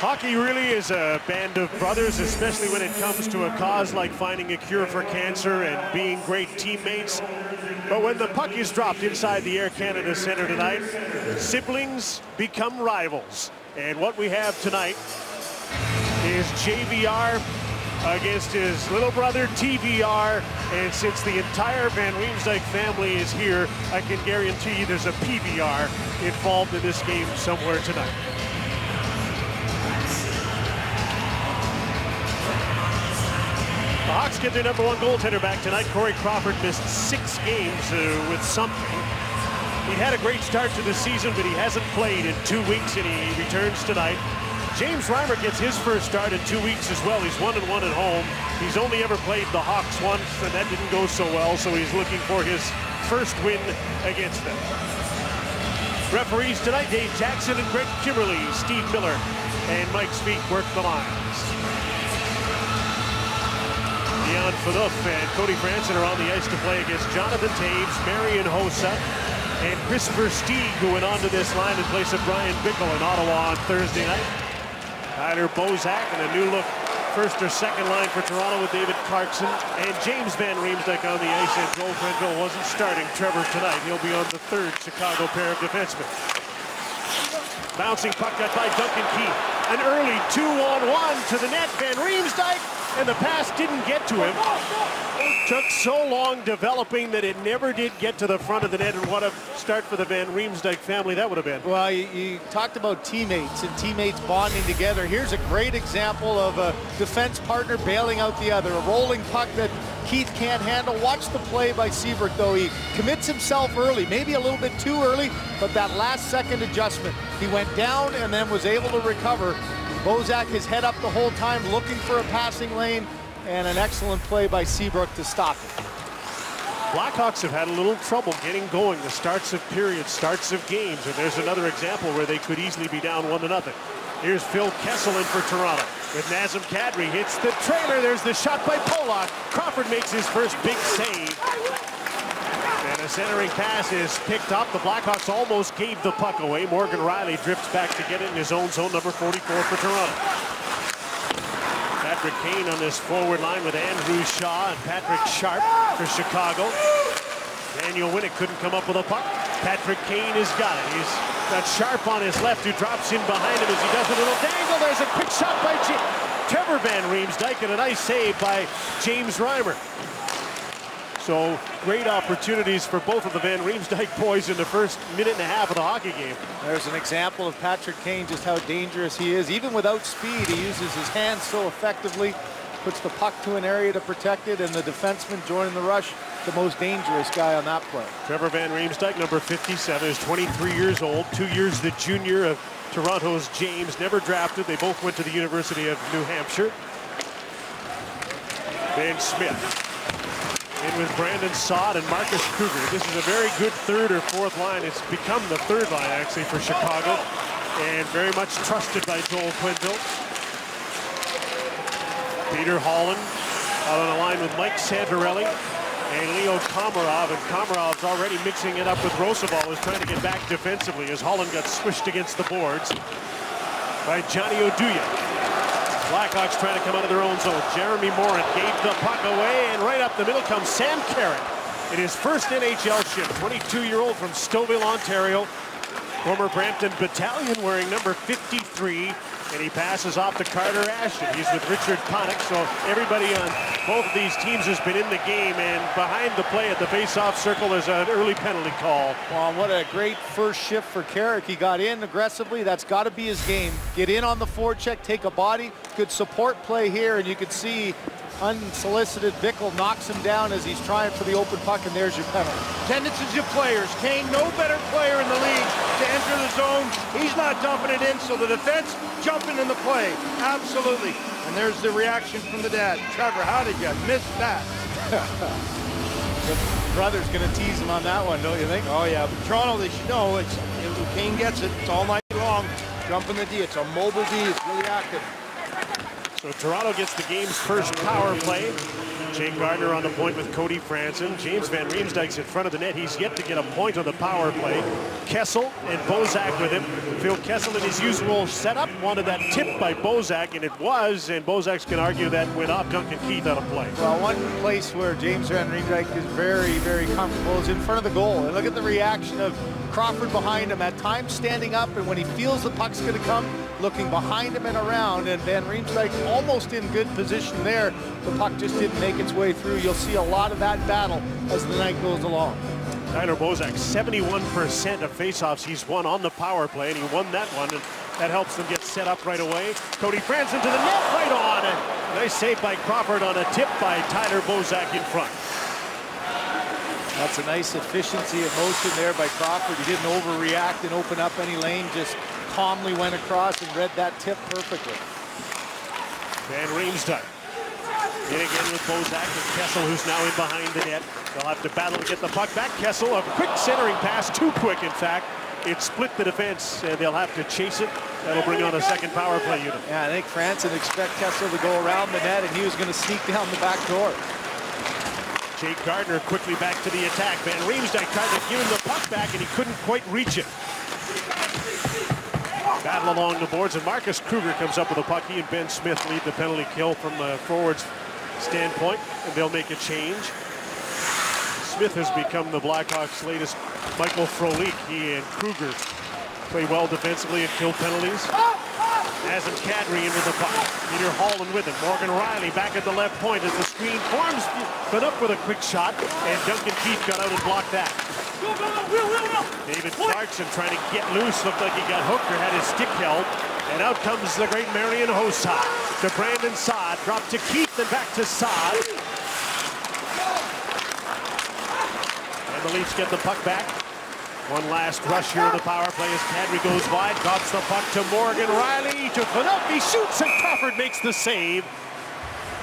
Hockey really is a band of brothers, especially when it comes to a cause like finding a cure for cancer and being great teammates. But when the puck is dropped inside the Air Canada Centre tonight, siblings become rivals. And what we have tonight is JVR against his little brother TVR, and since the entire Van Riemsdyk family is here, I can guarantee you there's a PVR involved in this game somewhere tonight. The Hawks get their #1 goaltender back tonight. Corey Crawford missed 6 games with something. He had a great start to the season, but he hasn't played in 2 weeks, and he returns tonight. James Reimer gets his first start in 2 weeks as well. He's 1-1 at home. He's only ever played the Hawks once, and that didn't go so well, so he's looking for his first win against them. Referees tonight, Dave Jackson and Greg Kimberly. Steve Miller and Mike Speak work the lines. Dion Phaneuf and Cody Franson are on the ice to play against Jonathan Toews, Marian Hossa, and Christopher Stieg, who went onto this line in place of Brian Bickle in Ottawa on Thursday night. Tyler Bozak and a new look first or second line for Toronto with David Clarkson and James Van Riemsdyk on the ice, and Joel Quenneville wasn't starting Trevor tonight. He'll be on the third Chicago pair of defensemen. Bouncing puck got by Duncan Keith. An early 2-on-1 to the net. Van Riemsdyk, and the pass didn't get to him. Took so long developing that it never did get to the front of the net, and what a start for the Van Riemsdyk family that would have been. Well, you talked about teammates and teammates bonding together. Here's a great example of a defense partner bailing out the other. A rolling puck that Keith can't handle. Watch the play by Seabrook, though. He commits himself early, maybe a little bit too early, but that last second adjustment, he went down and then was able to recover. Bozak, his head up the whole time, looking for a passing lane, and an excellent play by Seabrook to stop it. Blackhawks have had a little trouble getting going, the starts of periods, starts of games, and there's another example where they could easily be down 1-0. Here's Phil Kessel in for Toronto. With Nazem Kadri, hits the trailer. There's the shot by Pollock. Crawford makes his first big save. And a centering pass is picked up. The Blackhawks almost gave the puck away. Morgan Rielly drifts back to get it in his own zone, number 44 for Toronto. Patrick Kane on this forward line with Andrew Shaw and Patrick Sharp for Chicago. Daniel Winnick couldn't come up with a puck. Patrick Kane has got it. He's got Sharp on his left, who drops in behind him as he does a little dangle. There's a quick shot by Trevor Van Riemsdyk, and a nice save by James Reimer. So great opportunities for both of the Van Riemsdyk boys in the first minute and a half of the hockey game. There's an example of Patrick Kane, just how dangerous he is. Even without speed, he uses his hands so effectively, puts the puck to an area to protect it, and the defenseman joining the rush, the most dangerous guy on that play. Trevor Van Riemsdyk, number 57, is 23 years old, 2 years the junior of Toronto's James, never drafted. They both went to the University of New Hampshire. Ben Smith in with Brandon Saad and Marcus Kruger. This is a very good third or fourth line. It's become the third line, actually, for Chicago, and very much trusted by Joel Quenneville. Peter Holland out on a line with Mike Santorelli and Leo Komarov, and Komarov's already mixing it up with Roosevelt, who's trying to get back defensively as Holland got swished against the boards by Johnny Oduya. Blackhawks trying to come out of their own zone. Jeremy Morin gave the puck away, and right up the middle comes Sam Carrick in his first NHL shift. 22-year-old from Stouffville, Ontario. Former Brampton Battalion wearing number 53, and he passes off to Carter Ashton. He's with Richard Panik, so everybody on both of these teams has been in the game, and behind the play at the face-off circle, there's an early penalty call. Well, what a great first shift for Carrick. He got in aggressively. That's got to be his game. Get in on the forecheck, take a body. Good support play here, and you can see unsolicited Bickle knocks him down as he's trying for the open puck, and there's your penalty. Tendencies of players. Kane, no better player in the league to enter the zone. He's not dumping it in, so the defense jumping in the play. Absolutely. And there's the reaction from the dad. Trevor, how did you miss that? The brother's going to tease him on that one, don't you think? Oh, yeah. But Toronto, they should know, if Kane gets it, it's all night long. Jumping the D. It's a mobile D. It's really active. So Toronto gets the game's first power play. Jake Gardiner on the point with Cody Franson. James Van Riemsdyk's in front of the net. He's yet to get a point on the power play. Kessel and Bozak with him. Phil Kessel in his usual setup wanted that tip by Bozak, and it was, and Bozak can argue that went off Duncan Keith out of play. Well, one place where James Van Riemsdyk is very, very comfortable is in front of the goal. And look at the reaction of Crawford behind him, at times standing up, and when he feels the puck's going to come, looking behind him and around, and Van Riemsdyk almost in good position there. The puck just didn't make its way through. You'll see a lot of that battle as the night goes along. Tyler Bozak, 71% of faceoffs he's won on the power play, and he won that one, and that helps them get set up right away. Cody Franson to the net, right on, and nice save by Crawford on a tip by Tyler Bozak in front. That's a nice efficiency of motion there by Crawford. He didn't overreact and open up any lane, just calmly went across and read that tip perfectly. Van Riemsdyk in again with Bozak and Kessel, who's now in behind the net. They'll have to battle to get the puck back. Kessel, a quick centering pass, too quick in fact. It split the defense, and they'll have to chase it. That'll bring on a second power play unit. Yeah, I think Franson expect Kessel to go around the net, and he was going to sneak down the back door. Jake Gardiner quickly back to the attack. Van Riemsdyk tried to give him the puck back, and he couldn't quite reach it. Battle along the boards, and Marcus Kruger comes up with a puck. He and Ben Smith lead the penalty kill from the forwards standpoint, and they'll make a change. Smith has become the Blackhawks' latest Michael Frolik. He and Kruger play well defensively and kill penalties. Nazem Kadri in with the puck. Peter Holland with him. Morgan Riley back at the left point as the screen forms, but up with a quick shot, and Duncan Keith got out and blocked that. David Clarkson trying to get loose, looked like he got hooked or had his stick held, and out comes the great Marian Hossa to Brandon Saad, dropped to Keith and back to Saad. And the Leafs get the puck back. One last rush here in the power play as Kadri goes wide, drops the puck to Morgan Riley, to Phaneuf, he shoots, and Crawford makes the save.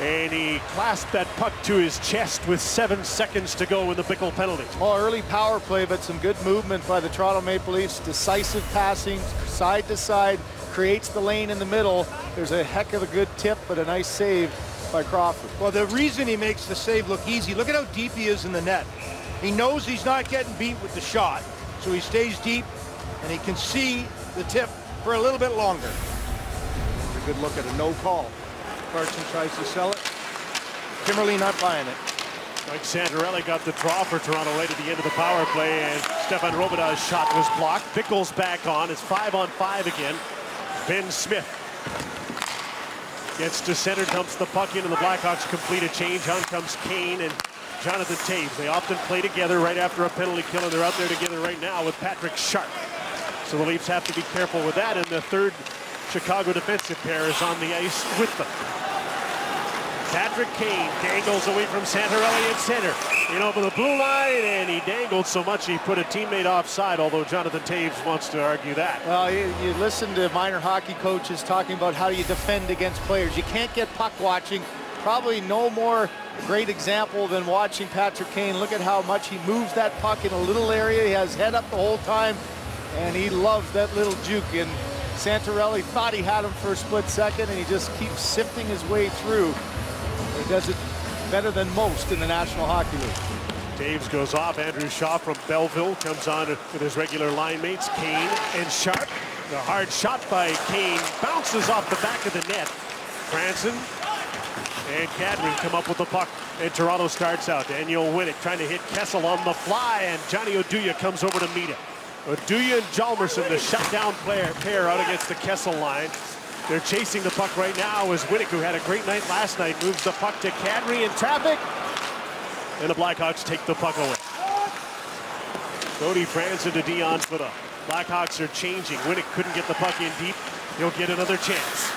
And he clasped that puck to his chest with 7 seconds to go in the Bickell penalty. Well, early power play, but some good movement by the Toronto Maple Leafs. Decisive passing, side to side, creates the lane in the middle. There's a heck of a good tip, but a nice save by Crawford. Well, the reason he makes the save look easy, look at how deep he is in the net. He knows he's not getting beat with the shot, so he stays deep, and he can see the tip for a little bit longer. A good look at a no call. Clarkson tries to sell it. Kimberly not buying it. Mike Santorelli got the draw for Toronto right at the end of the power play, and Stefan Robita's shot was blocked. Bickell's back on. It's 5-on-5 again. Ben Smith gets to center, dumps the puck in, and the Blackhawks complete a change. On comes Kane and Jonathan Toews. They often play together right after a penalty kill, and they're out there together right now with Patrick Sharp. So the Leafs have to be careful with that, and the third Chicago defensive pair is on the ice with them. Patrick Kane dangles away from Santorelli at center. In over the blue line, and he dangled so much he put a teammate offside, although Jonathan Toews wants to argue that. Well, you listen to minor hockey coaches talking about how you defend against players. You can't get puck watching. Probably no more great example than watching Patrick Kane. Look at how much he moves that puck in a little area. He has head up the whole time, and he loves that little juke. And Santorelli thought he had him for a split second, and he just keeps sifting his way through. He does it better than most in the National Hockey League. Toews goes off. Andrew Shaw from Belleville comes on with his regular line mates, Kane and Sharp. The hard shot by Kane bounces off the back of the net. Franson and Kadri come up with the puck, and Toronto starts out. Daniel Winnick trying to hit Kessel on the fly, and Johnny Oduya comes over to meet him. Oduya and Hjalmarsson, the shutdown pair out against the Kessel line. They're chasing the puck right now as Winnick, who had a great night last night, moves the puck to Kadri in traffic, and the Blackhawks take the puck away. Cody Franson to Dion Phaneuf. Blackhawks are changing. Winnick couldn't get the puck in deep. He'll get another chance.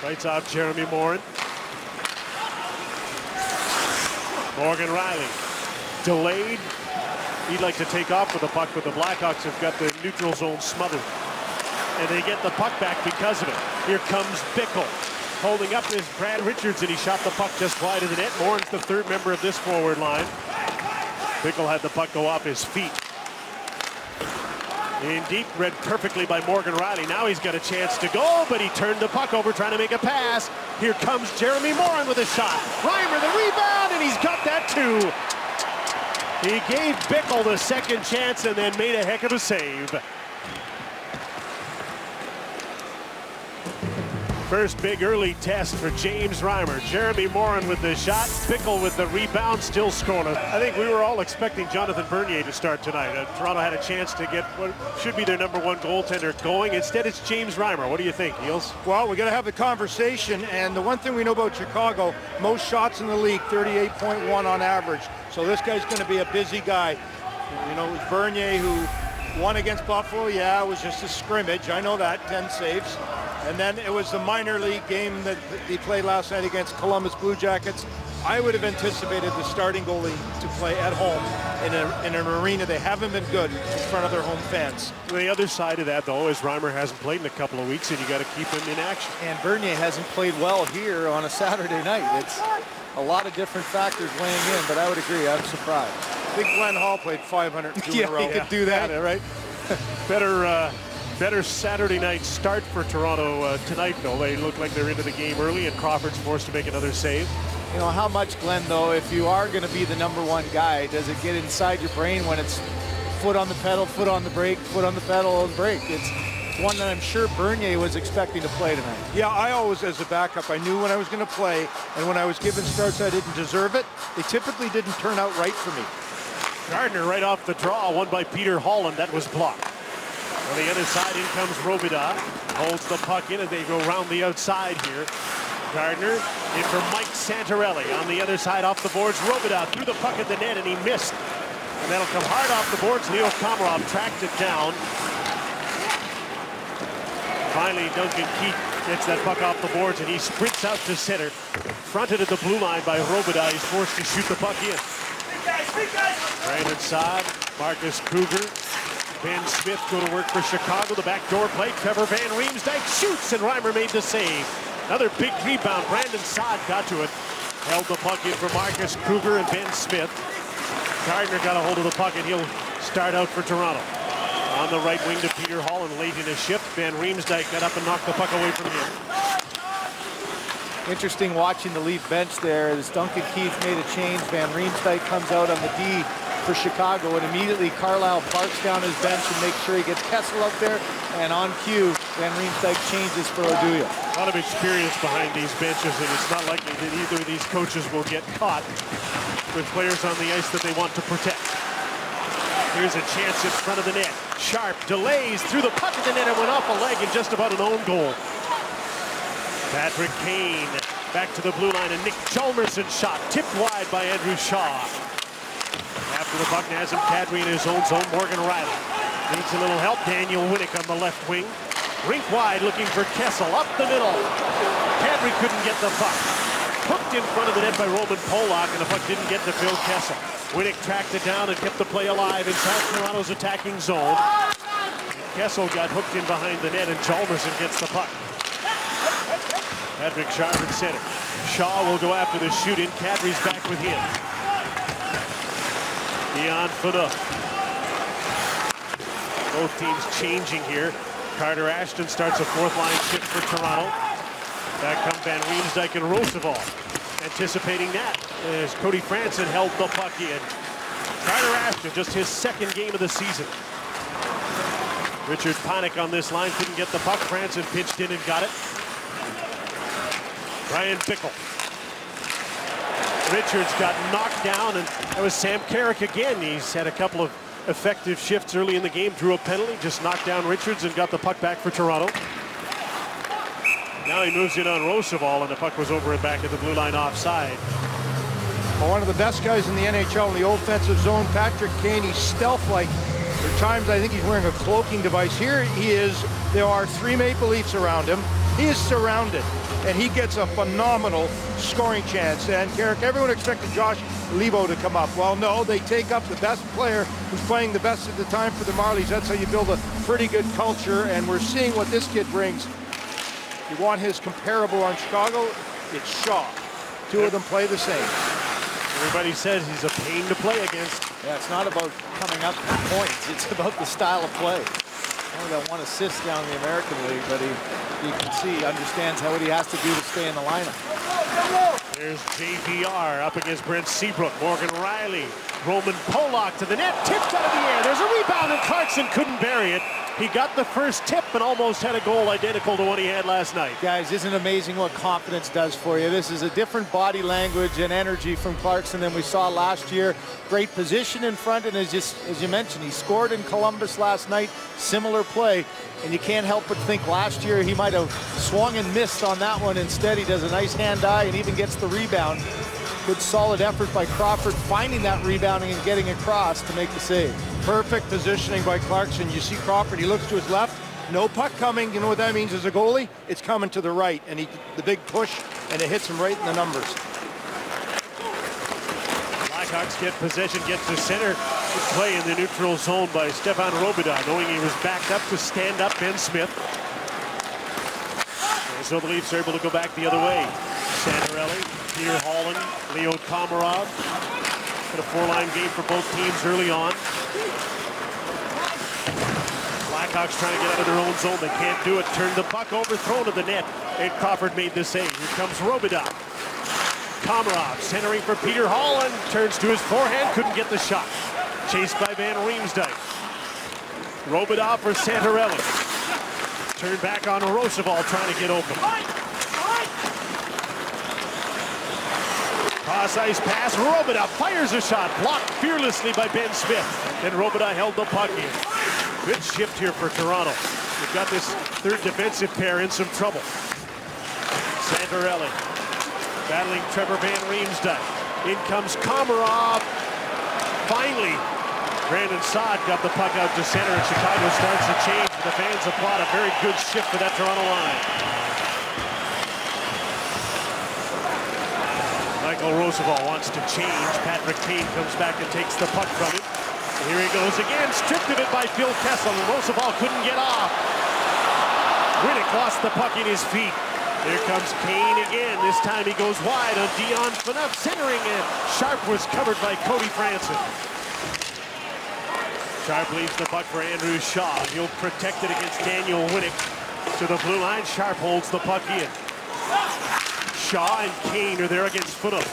Rights off Jeremy Morin. Morgan Riley delayed. He'd like to take off with the puck, but the Blackhawks have got the neutral zone smothered. And they get the puck back because of it. Here comes Bickell. Holding up is Brad Richards, and he shot the puck just wide of the net. Morin's the third member of this forward line. Bickell had the puck go off his feet. Indeed, read perfectly by Morgan Rielly. Now he's got a chance to go, but he turned the puck over trying to make a pass. Here comes Jeremy Morin with a shot. Reimer the rebound, and he's got that too. He gave Bickell the second chance and then made a heck of a save. First big early test for James Reimer. Jeremy Morin with the shot, Bickell with the rebound, still scoring. I think we were all expecting Jonathan Bernier to start tonight. Toronto had a chance to get what should be their #1 goaltender going. Instead, it's James Reimer. What do you think, Niels? Well, we got to have the conversation, and the one thing we know about Chicago, most shots in the league, 38.1 on average. So this guy's going to be a busy guy. You know, it was Bernier who won against Buffalo. Yeah, it was just a scrimmage. I know that, 10 saves. And then it was the minor league game that he played last night against Columbus Blue Jackets. I would have anticipated the starting goalie to play at home in an arena. They haven't been good in front of their home fans. The other side of that, though, is Reimer hasn't played in a couple of weeks, and you got to keep him in action. And Bernier hasn't played well here on a Saturday night. It's a lot of different factors weighing in, but I would agree. I'm surprised. I think Glenn Hall played 502 in a row. He could do that, right? Better Saturday night start for Toronto tonight, though. They look like they're into the game early, and Crawford's forced to make another save. You know, how much, Glenn, though, if you are going to be the #1 guy, does it get inside your brain when it's foot on the pedal, foot on the brake, foot on the pedal, and brake? It's one that I'm sure Bernier was expecting to play tonight. Yeah, I always, as a backup, I knew when I was going to play, and when I was given starts I didn't deserve it. They typically didn't turn out right for me. Gardner right off the draw, won by Peter Holland. That was blocked. On the other side, in comes Robida. Holds the puck in as they go around the outside here. Gardner in for Mike Santorelli. On the other side, off the boards, Robida threw the puck at the net, and he missed. And that'll come hard off the boards. Leo Komarov tracked it down. Finally, Duncan Keith gets that puck off the boards, and he sprints out to center. Fronted at the blue line by Robida. He's forced to shoot the puck in. Brandon Saad, Marcus Kruger, Ben Smith go to work for Chicago. The backdoor play. Trevor Van Riemsdyk shoots, and Reimer made the save. Another big rebound. Brandon Saad got to it. Held the puck in for Marcus Kruger and Ben Smith. Gardner got a hold of the puck, and he'll start out for Toronto. On the right wing to Peter Holland late in his shift. Van Riemsdyk got up and knocked the puck away from him. Interesting watching the Leaf bench there as Duncan Keith made a change. Van Riemsdyk comes out on the D for Chicago, and immediately Carlisle parks down his bench and makes sure he gets Kessel up there, and on cue Van Riemsdyk changes for Oduya. A lot of experience behind these benches, and it's not likely that either of these coaches will get caught with players on the ice that they want to protect. Here's a chance in front of the net. Sharp delays, through the puck at the net, and went off a leg and just about an own goal. Patrick Kane back to the blue line, and Nick Chalmerson shot tipped wide by Andrew Shaw. After the puck, Nazem Kadri in his own zone. Morgan Rielly needs a little help. Daniel Winnick on the left wing. Rink wide looking for Kessel. Up the middle. Kadri couldn't get the puck. Hooked in front of the net by Roman Polak, and the puck didn't get to Phil Kessel. Winnick tracked it down and kept the play alive inside Toronto's attacking zone. Kessel got hooked in behind the net, and Chalmerson gets the puck. Patrick Sharp in center. Shaw will go after the shoot-in. Kadri's back with him. Dion Phaneuf. Both teams changing here. Carter Ashton starts a fourth-line shift for Toronto. Back come Van Riemsdyk and Roosevelt. Anticipating that as Cody Franson held the puck in. Carter Ashton, just his second game of the season. Richard Panik on this line, couldn't get the puck. Franson pitched in and got it. Brian Bickell. Richards got knocked down, and that was Sam Carrick again. He's had a couple of effective shifts early in the game, drew a penalty, just knocked down Richards and got the puck back for Toronto. Now he moves in on Roosevelt, and the puck was over and back at the blue line offside. Well, one of the best guys in the NHL in the offensive zone, Patrick Kane. He's stealth-like. There are times I think he's wearing a cloaking device. Here he is. There are 3 Maple Leafs around him. He is surrounded, and he gets a phenomenal scoring chance. And Carrick, everyone expected Josh Leivo to come up. Well, no, they take up the best player who's playing the best at the time for the Marlies. That's how you build a pretty good culture, and we're seeing what this kid brings. You want his comparable on Chicago, it's Shaw. 2 of them play the same. Everybody says he's a pain to play against. Yeah, it's not about coming up with points. It's about the style of play. Only got 1 assist down in the American League, but you can see he understands what he has to do to stay in the lineup. There's JVR up against Brent Seabrook. Morgan Riley, Roman Polak to the net, tipped out of the air. There's a rebound and Clarkson couldn't bury it. He got the first tip and almost had a goal identical to what he had last night. Guys, isn't it amazing what confidence does for you? This is a different body language and energy from Clarkson than we saw last year. Great position in front, and as you mentioned, he scored in Columbus last night. Similar play, and you can't help but think last year he might have swung and missed on that one. Instead, he does a nice hand-eye and even gets the rebound. Good solid effort by Crawford, finding that rebounding and getting across to make the save. Perfect positioning by Clarkson. You see Crawford, he looks to his left, no puck coming. You know what that means as a goalie? It's coming to the right, and the big push, and it hits him right in the numbers. Blackhawks get possession, get to center. Good play in the neutral zone by Stefan Robidas, knowing he was backed up to stand up Ben Smith. And so the Leafs are able to go back the other way. Santorelli, Peter Holland, Leo Komarov. Got a 4-line game for both teams early on. Blackhawks trying to get out of their own zone. They can't do it. Turned the puck over, thrown to the net. And Crawford made the save. Here comes Robidas. Komarov centering for Peter Holland. Turns to his forehand, couldn't get the shot. Chased by Van Riemsdyk. Robidas for Santorelli. Turned back on Roosevelt trying to get open. Cross ice pass, Robidas fires a shot, blocked fearlessly by Ben Smith. And Robidas held the puck in. Good shift here for Toronto. They've got this third defensive pair in some trouble. Santorelli battling Trevor Van Riemsdyk. In comes Komarov. Finally, Brandon Saad got the puck out to center, and Chicago starts to change. The fans applaud. A very good shift for that Toronto line. Michael Roosevelt wants to change. Patrick Kane comes back and takes the puck from him. And here he goes again, stripped of it by Phil Kessel, and Roosevelt couldn't get off. Riddick lost the puck in his feet. Here comes Kane again. This time he goes wide on Dion Phaneuf, centering it. Sharp was covered by Cody Franson. Sharp leaves the puck for Andrew Shaw. He'll protect it against Daniel Winnick. To the blue line, Sharp holds the puck in. Shaw and Kane are there against Phaneuf.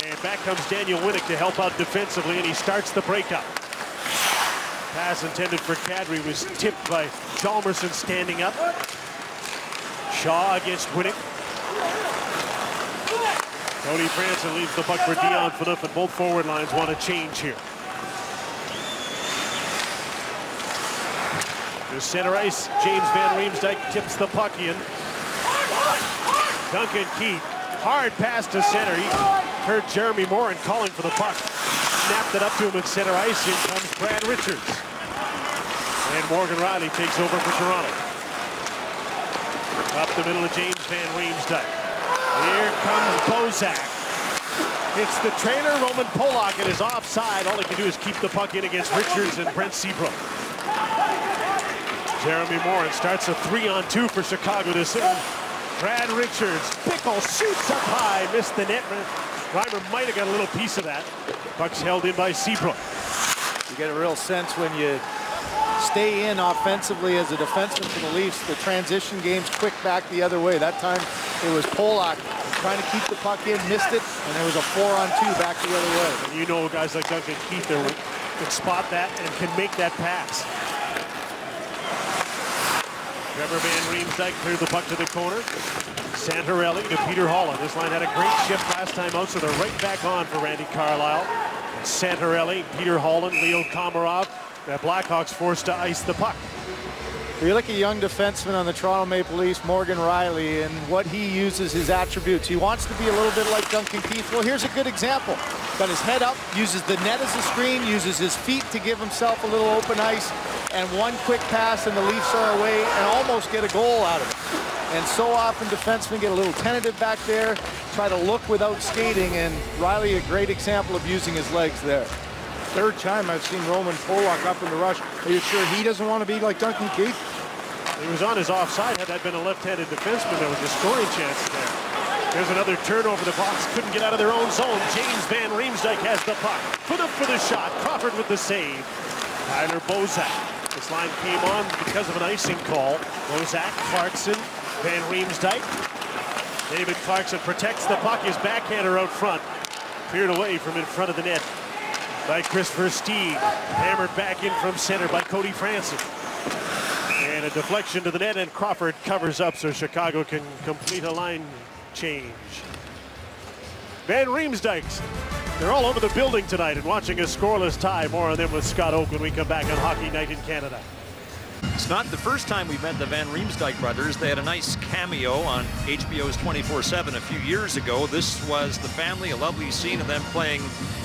And back comes Daniel Winnick to help out defensively, and he starts the breakup. Pass intended for Kadri was tipped by Chalmerson standing up. Shaw against Winnick. Cody Franson leaves the puck for Dion Phaneuf, and both forward lines want to change here. To center ice, James Van Riemsdyk tips the puck in. Duncan Keith, hard pass to center. He heard Jeremy Morin calling for the puck. Snapped it up to him at center ice. In comes Brad Richards. And Morgan Riley takes over for Toronto. Up the middle of James Van Riemsdyk. Here comes Bozak. It's the trailer, Roman Polak, and is offside. All he can do is keep the puck in against Richards and Brent Seabrook. Jeremy Morin starts a 3-on-2 for Chicago this inning. Brad Richards, Pickle shoots up high, missed the net. Reimer might have got a little piece of that. Puck's held in by Seabrook. You get a real sense when you stay in offensively as a defenseman for the Leafs. The transition game's quick back the other way. That time it was Polak trying to keep the puck in, missed it, and there was a 4-on-2 back the other way. And you know guys like Duncan Keith there can spot that and can make that pass. Trevor Van Riemsdyk cleared the puck to the corner. Santorelli to Peter Holland. This line had a great shift last time out, so they're right back on for Randy Carlyle. Santorelli, Peter Holland, Leo Komarov. The Blackhawks forced to ice the puck. You look at young defenseman on the Toronto Maple Leafs, Morgan Riley, and what he uses his attributes. He wants to be a little bit like Duncan Keith. Well, here's a good example. Got his head up, uses the net as a screen, uses his feet to give himself a little open ice, and one quick pass and the Leafs are away and almost get a goal out of it. And so often defensemen get a little tentative back there, try to look without skating, and Riley a great example of using his legs there. Third time I've seen Roman Polak up in the rush. Are you sure he doesn't want to be like Duncan Keith? He was on his offside. Had that been a left-handed defenseman, there was a scoring chance there. There's another turnover. The Bucs couldn't get out of their own zone. James Van Riemsdyk has the puck. Put up for the shot. Crawford with the save. Tyler Bozak. This line came on because of an icing call. Bozak, Clarkson, Van Riemsdyk. David Clarkson protects the puck. His backhander out front. Cleared away from in front of the net by Chris Versteeg. Hammered back in from center by Cody Franson. And a deflection to the net, and Crawford covers up so Chicago can complete a line change. Van Riemsdyk, they're all over the building tonight and watching a scoreless tie. More on them with Scott Oake when we come back on Hockey Night in Canada. It's not the first time we've met the Van Riemsdyk brothers. They had a nice cameo on HBO's 24/7 a few years ago. This was the family, a lovely scene of them playing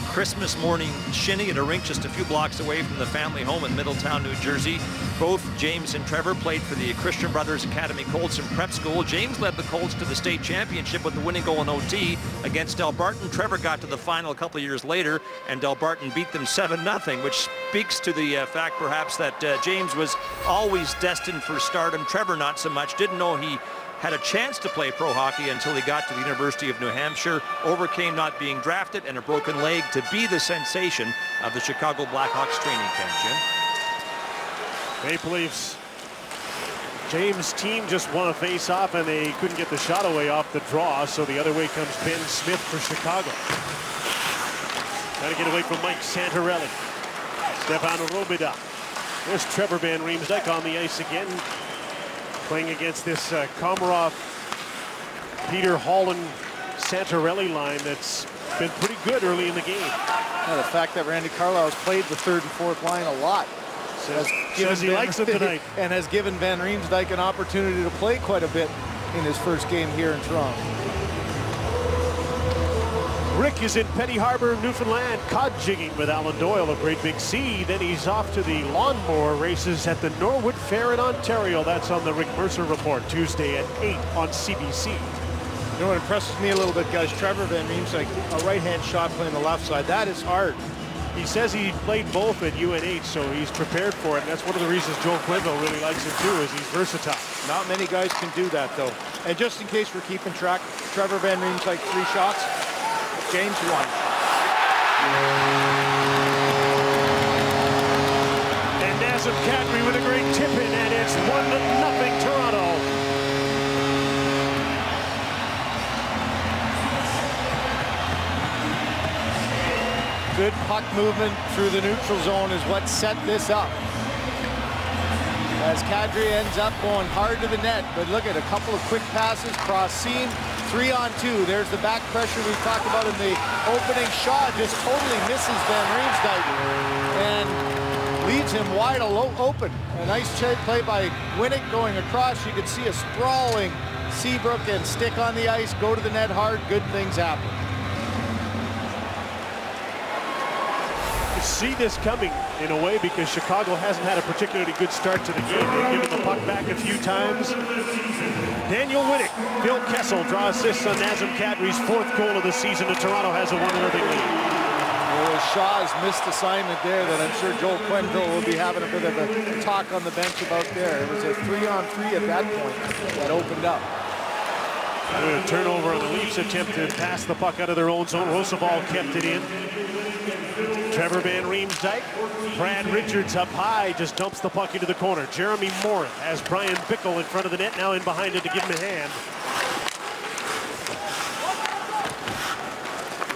Christmas morning shinny at a rink just a few blocks away from the family home in Middletown, New Jersey. Both James and Trevor played for the Christian Brothers Academy Colts and Prep School. James led the Colts to the state championship with the winning goal in OT against Delbarton. Trevor got to the final a couple of years later, and Delbarton beat them 7-0, which speaks to the fact perhaps that James was always destined for stardom. Trevor not so much. Didn't know he had a chance to play pro hockey until he got to the University of New Hampshire, overcame not being drafted and a broken leg to be the sensation of the Chicago Blackhawks training camp, Jim. Maple Leafs, James' team just won a face-off and they couldn't get the shot away off the draw, so the other way comes Ben Smith for Chicago. Trying to get away from Mike Santorelli. Stefan Robida. There's Trevor Van Riemsdyk on the ice again, playing against this Komarov, Peter Holland, Santorelli line that's been pretty good early in the game. Yeah, the fact that Randy Carlyle's played the third and fourth line a lot Says he likes him tonight. And has given Van Riemsdyk an opportunity to play quite a bit in his first game here in Toronto. Rick is in Petty Harbor, Newfoundland, cod jigging with Alan Doyle of Great Big Sea. Then he's off to the lawnmower races at the Norwood Fair in Ontario. That's on the Rick Mercer Report, Tuesday at 8 on CBC. You know what impresses me a little bit, guys? Trevor Van Riemsdyk, a right-hand shot playing the left side. That is hard. He says he played both at UNH, so he's prepared for it. And that's one of the reasons Joel Quenneville really likes him too, is he's versatile. Not many guys can do that, though. And just in case we're keeping track, Trevor Van Riemsdyk 3 shots, James 1. And Nazem Kadri with a great tip in, and it's 1-0 Toronto. Good puck movement through the neutral zone is what set this up. As Kadri ends up going hard to the net, but look at a couple of quick passes, cross seam, 3-on-2. There's the back pressure we talked about in the opening. Shaw just totally misses Van Riemsdyk and leaves him wide open. A nice play by Winnick going across. You can see a sprawling Seabrook and stick on the ice, go to the net hard, good things happen. You see this coming in a way because Chicago hasn't had a particularly good start to the game. They've given the puck back a few times. Daniel Winnick, Phil Kessel draw assists on Nazem Kadri's 4th goal of the season, and Toronto has a 1-0 lead. Well, Shaw's missed assignment there that I'm sure Joel Quenneville will be having a bit of a talk on the bench about there. It was a 3-on-3 at that point that opened up. A turnover on the Leafs attempt to pass the puck out of their own zone. Roosevelt kept it in. Trevor Van Riemsdyk, Brad Richards up high, just dumps the puck into the corner. Jeremy Morin has Brian Bickle in front of the net, now in behind it to give him a hand.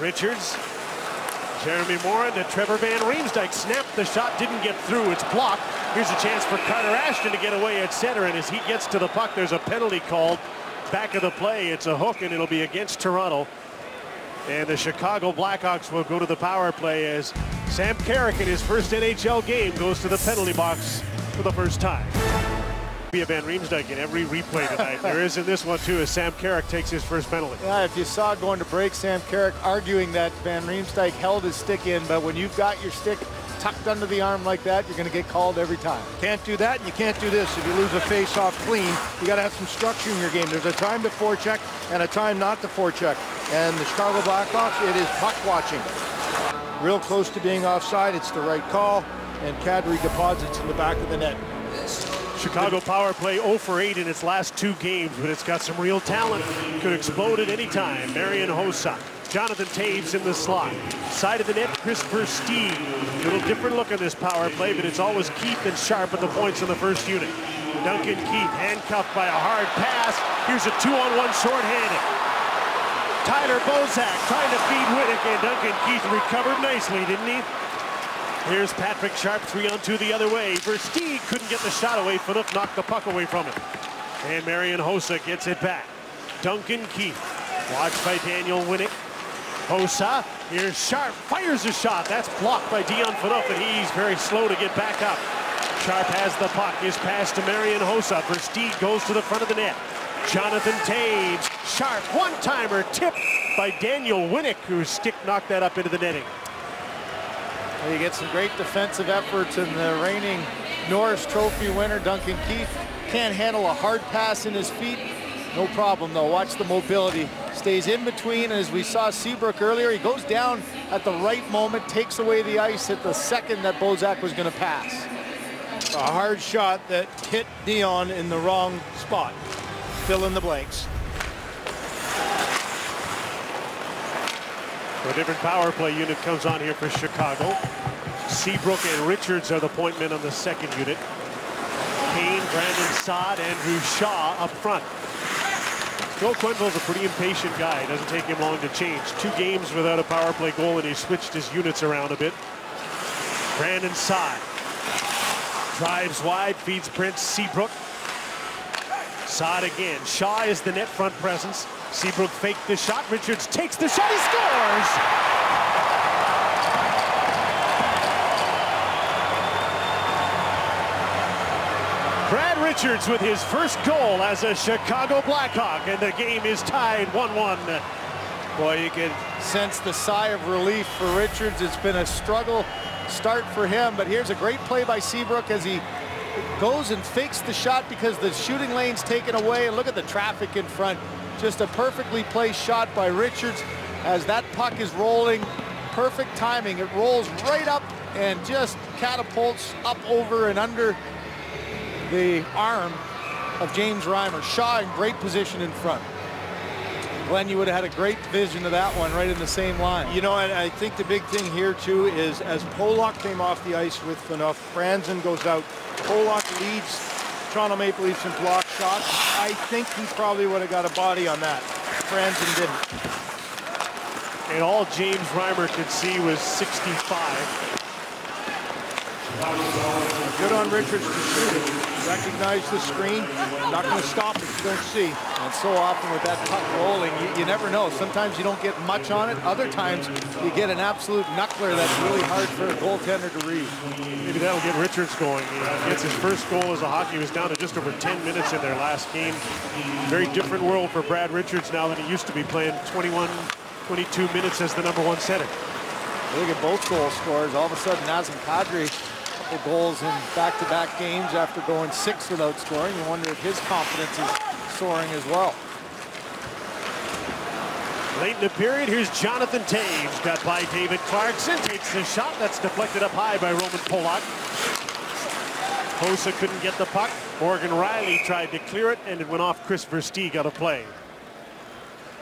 Richards, Jeremy Morin to Trevor Van Riemsdyk, snapped the shot, didn't get through, it's blocked. Here's a chance for Carter Ashton to get away at center, and as he gets to the puck, there's a penalty called. Back of the play, it's a hook, and it'll be against Toronto. And the Chicago Blackhawks will go to the power play as Sam Carrick in his first NHL game goes to the penalty box for the first time. Be a Van Riemsdyk in every replay tonight. There is in this one too as Sam Carrick takes his first penalty. Yeah, if you saw going to break, Sam Carrick arguing that Van Riemsdyk held his stick in, but when you've got your stick tucked under the arm like that, you're going to get called every time. Can't do that, and you can't do this. If you lose a face-off clean, you got to have some structure in your game. There's a time to forecheck and a time not to forecheck. And the Chicago Blackhawks, it is puck watching. Real close to being offside. It's the right call, and Kadri deposits in the back of the net. Chicago power play 0 for 8 in its last 2 games, but it's got some real talent. Could explode at any time. Marian Hossa Jonathan Toews in the slot. Side of the net, Chris Versteeg. A little different look on this power play, but it's always Keith and Sharp at the points in the first unit. Duncan Keith handcuffed by a hard pass. Here's a 2-on-1 shorthanded. Tyler Bozak trying to feed Winnick, and Duncan Keith recovered nicely, didn't he? Here's Patrick Sharp, 3-on-2 the other way. Versteeg couldn't get the shot away. Phaneuf knocked the puck away from him. And Marian Hossa gets it back. Duncan Keith, watched by Daniel Winnick. Hossa, here's Sharp, fires a shot. That's blocked by Dion Phaneuf, and he's very slow to get back up. Sharp has the puck. His pass to Marian Hossa. Versteeg goes to the front of the net. Jonathan Toews, Sharp, one-timer, tipped by Daniel Winnick, whose stick knocked that up into the netting. Well, you get some great defensive efforts, and the reigning Norris Trophy winner, Duncan Keith, can't handle a hard pass in his feet. No problem, though. Watch the mobility. Stays in between, and as we saw Seabrook earlier, he goes down at the right moment, takes away the ice at the second that Bozak was going to pass. A hard shot that hit Dion in the wrong spot. Fill in the blanks. A different power play unit comes on here for Chicago. Seabrook and Richards are the point men on the second unit. Kane, Brandon Saad, Andrew Shaw up front. Joel Quenneville's a pretty impatient guy. It doesn't take him long to change. 2 games without a power play goal, and he switched his units around a bit. Brandon Saad drives wide, feeds Prince Seabrook. Saad again. Shaw is the net front presence. Seabrook faked the shot. Richards takes the shot. He scores! Brad Richards with his first goal as a Chicago Blackhawk, and the game is tied 1-1. Boy, you can sense the sigh of relief for Richards. It's been a struggle start for him, but here's a great play by Seabrook as he goes and fakes the shot because the shooting lane's taken away, and look at the traffic in front. Just a perfectly placed shot by Richards as that puck is rolling. Perfect timing. It rolls right up and just catapults up over and under the arm of James Reimer. Shaw in great position in front. Glenn, you would have had a great vision of that one right in the same line. You know, and I think the big thing here too is as Pollock came off the ice with Phaneuf, Franzen goes out. Pollock leads Toronto Maple Leafs in block shots. I think he probably would have got a body on that. Franzen didn't. And all James Reimer could see was 65. Good on Richards to shoot it. Recognize the screen. Not going to stop it. You don't see. And so often with that puck rolling, you never know. Sometimes you don't get much on it. Other times you get an absolute knuckler that's really hard for a goaltender to read. Maybe that'll get Richards going. He gets his first goal as a hockey. He was down to just over 10 minutes in their last game. Very different world for Brad Richards now than he used to be, playing 21, 22 minutes as the #1 center. Look at both goal scorers. All of a sudden, Nazem Kadri, a couple goals in back-to-back games after going 6 without scoring. You wonder if his confidence is soaring as well. Late in the period, here's Jonathan Toews. Got by David Clarkson. Takes the shot. That's deflected up high by Roman Polak. Hossa couldn't get the puck. Morgan Riley tried to clear it, and it went off Chris Versteeg out of play.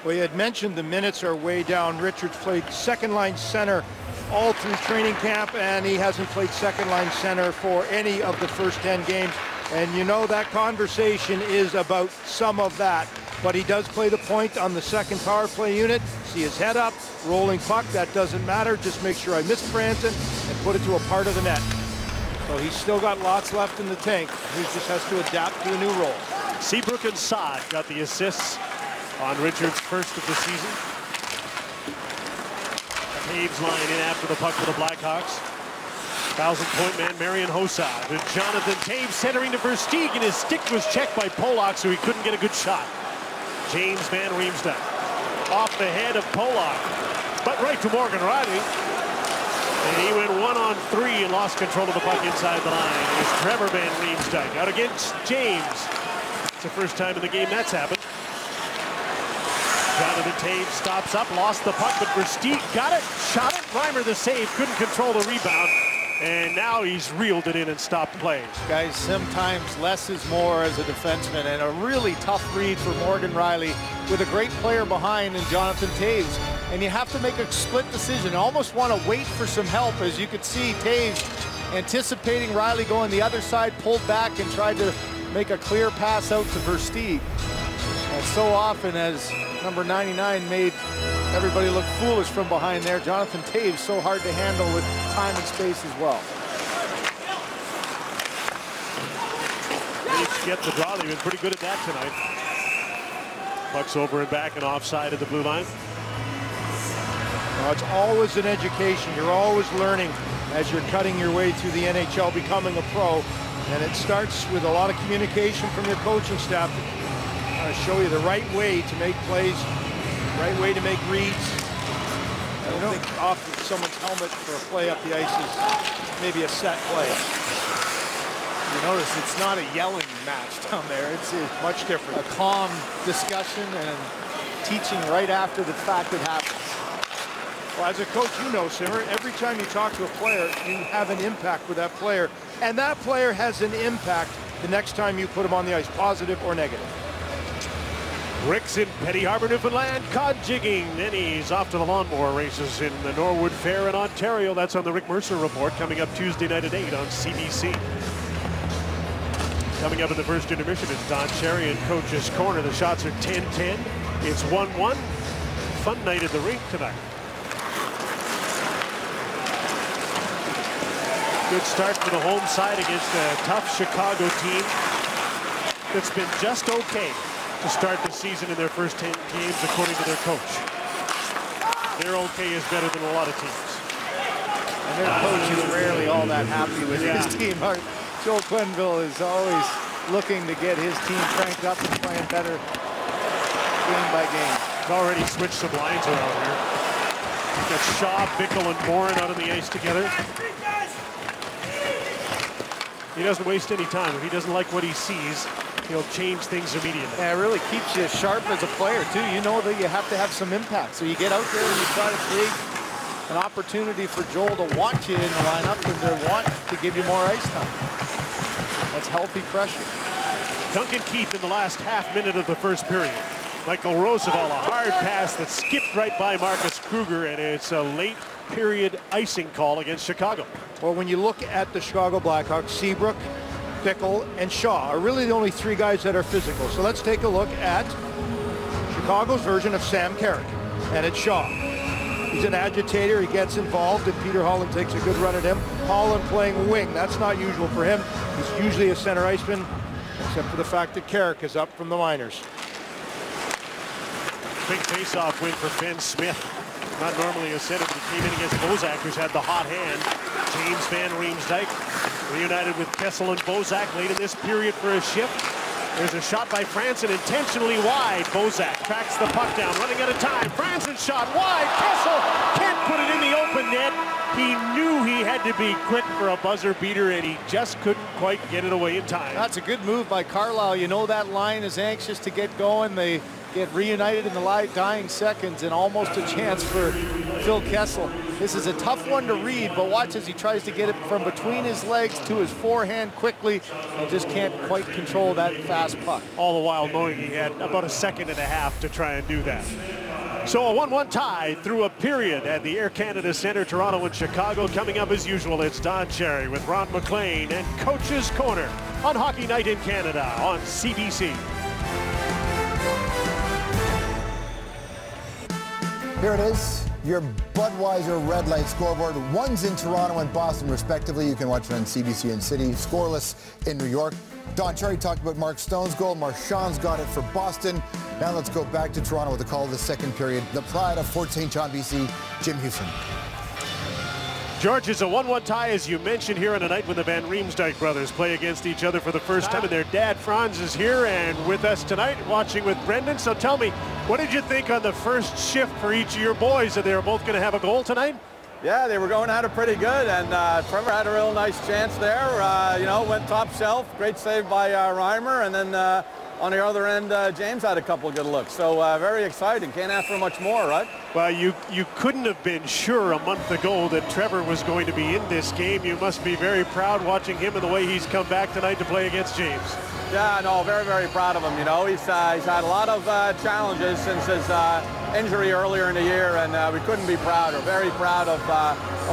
Well, you had mentioned the minutes are way down. Richards played second-line center all through training camp, and he hasn't played second-line center for any of the first 10 games. And you know that conversation is about some of that. But he does play the point on the second power play unit. See his head up, rolling puck, that doesn't matter. Just make sure I miss Franzen and put it to a part of the net. So he's still got lots left in the tank. He just has to adapt to a new role. Seabrook and Saad got the assists on Richards' first of the season. Toews line in after the puck for the Blackhawks. 1,000-point man Marian Hossa to Jonathan Toews, centering to Versteeg, and his stick was checked by Polak, so he couldn't get a good shot. James Van Riemsdyk off the head of Polak, but right to Morgan Riley. And he went 1-on-3 and lost control of the puck inside the line. It's Trevor Van Riemsdyk out against James. It's the first time in the game that's happened. Jonathan Toews stops up, lost the puck, but Versteeg got it, shot it. Reimer the save, couldn't control the rebound. And now he's reeled it in and stopped plays. Guys, sometimes less is more as a defenseman, and a really tough read for Morgan Riley with a great player behind in Jonathan Toews. and you have to make a split decision. You almost want to wait for some help. As you could see, Toews anticipating Riley going the other side, pulled back and tried to make a clear pass out to Versteeg. And so often as number 99 made everybody look foolish from behind there, Jonathan Toews so hard to handle with time and space as well. Leafs get the draw. They've been pretty good at that tonight. Puck's over and back and offside of the blue line. Well, it's always an education. You're always learning as you're cutting your way through the NHL, becoming a pro. And it starts with a lot of communication from your coaching staff to show you the right way to make plays, the right way to make reads. I don't think off someone's helmet for a play up the ice is maybe a set play. You notice it's not a yelling match down there. It's Much different. a calm discussion and teaching right after the fact it happens. Well, as a coach, you know, Simmer, every time you talk to a player, you have an impact with that player. And that player has an impact the next time you put him on the ice, positive or negative. Rick's in Petty Harbor, Newfoundland, cod jigging. Then he's off to the lawnmower races in the Norwood Fair in Ontario. That's on the Rick Mercer Report, coming up Tuesday night at 8 on CBC. Coming up in the first intermission is Don Cherry and Coach's Corner. The shots are 10-10. It's 1-1. Fun night at the rink tonight. Good start for the home side against a tough Chicago team that's been just okay to start the season in their first 10 games, according to their coach. Their okay is better than a lot of teams. And their coach is rarely all that happy with his team. Joel Quenneville is always looking to get his team cranked up and playing better game by game. He's already switched some lines around here. We've got Shaw, Bickle, and Morin out on the ice together. He doesn't waste any time. If he doesn't like what he sees, he'll change things immediately. Yeah, it really keeps you sharp as a player, too. You know that you have to have some impact. So you get out there and you try to create an opportunity for Joel to want you in the lineup and to want to give you more ice time. That's healthy pressure. Duncan Keith in the last half minute of the first period. Michael Roosevelt, a hard pass that skipped right by Marcus Kruger, and it's a late period icing call against Chicago. Well, when you look at the Chicago Blackhawks, Seabrook, Bickle, and Shaw are really the only three guys that are physical. So let's take a look at Chicago's version of Sam Carrick, and it's Shaw. He's an agitator. He gets involved, and Peter Holland takes a good run at him. Holland playing wing. That's not usual for him. He's usually a center iceman, except for the fact that Carrick is up from the minors. Big face-off win for Ben Smith. Not normally a center, but he came in against Bozak, who's had the hot hand. James Van Riemsdyk reunited with Kessel and Bozak late in this period for a shift. There's a shot by Franson, intentionally wide. Bozak tracks the puck down, running out of time. Franson shot wide. Kessel can't put it in the open net. He knew he had to be quick for a buzzer beater, and he just couldn't quite get it away in time. That's a good move by Carlisle. You know that line is anxious to get going. They get reunited in the dying seconds, and almost a chance for Phil Kessel. This is a tough one to read, but watch as he tries to get it from between his legs to his forehand quickly and just can't quite control that fast puck. All the while knowing he had about a second and a half to try and do that. So a 1-1 tie through a period at the Air Canada Centre, Toronto and Chicago. Coming up as usual, it's Don Cherry with Ron MacLean and Coach's Corner on Hockey Night in Canada on CBC. Here it is, your Budweiser Red Light scoreboard. One's in Toronto and Boston, respectively. You can watch it on CBC in City. Scoreless in New York. Don Cherry talked about Mark Stone's goal. Marchand's got it for Boston. Now let's go back to Toronto with the call of the second period. The pride of Fort St. John, BC, Jim Houston. George, is a 1-1 tie, as you mentioned, here on a night when the Van Riemsdyk brothers play against each other for the first time. And their dad, Franz, is here and with us tonight, watching with Brendan. So tell me, what did you think on the first shift for each of your boys? That they were both going to have a goal tonight? Yeah, they were going at it pretty good, and Trevor had a real nice chance there. You know, went top shelf. Great save by Reimer, and then on the other end, James had a couple of good looks. So very exciting. Can't ask for much more, right? Well, you couldn't have been sure a month ago that Trevor was going to be in this game. You must be very proud watching him and the way he's come back tonight to play against James. Yeah, no, very, very proud of him. You know, he's had a lot of challenges since his injury earlier in the year, and we couldn't be prouder. Very proud of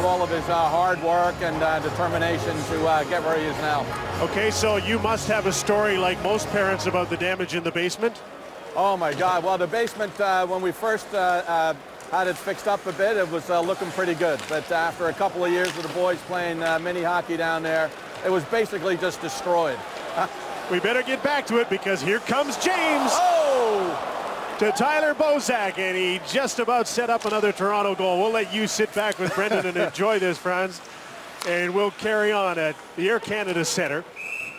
all of his hard work and determination to get where he is now. Okay, so you must have a story like most parents about the damage in the basement. Oh my God! Well, the basement when we first had it fixed up a bit, it was looking pretty good. But after a couple of years with the boys playing mini hockey down there, it was basically just destroyed. We better get back to it because here comes James. Oh! To Tyler Bozak, and he just about set up another Toronto goal. We'll let you sit back with Brendan and enjoy this, Franz. And we'll carry on at the Air Canada Center.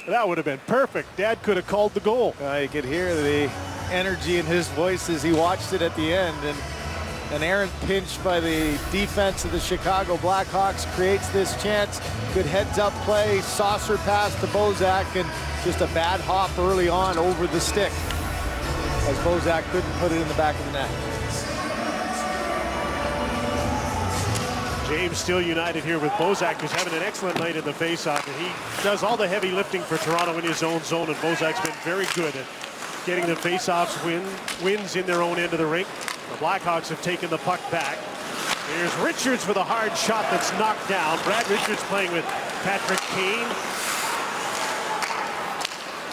That would have been perfect. Dad could have called the goal. You could hear the energy in his voice as he watched it at the end. And an errant pinch by the defense of the Chicago Blackhawks creates this chance. Good heads-up play, saucer pass to Bozak, and just a bad hop early on over the stick, as Bozak couldn't put it in the back of the net. James still united here with Bozak, who's having an excellent night in the faceoff, and he does all the heavy lifting for Toronto in his own zone, and Bozak's been very good at getting the faceoffs wins in their own end of the rink. The Blackhawks have taken the puck back. Here's Richards with a hard shot that's knocked down. Brad Richards playing with Patrick Kane.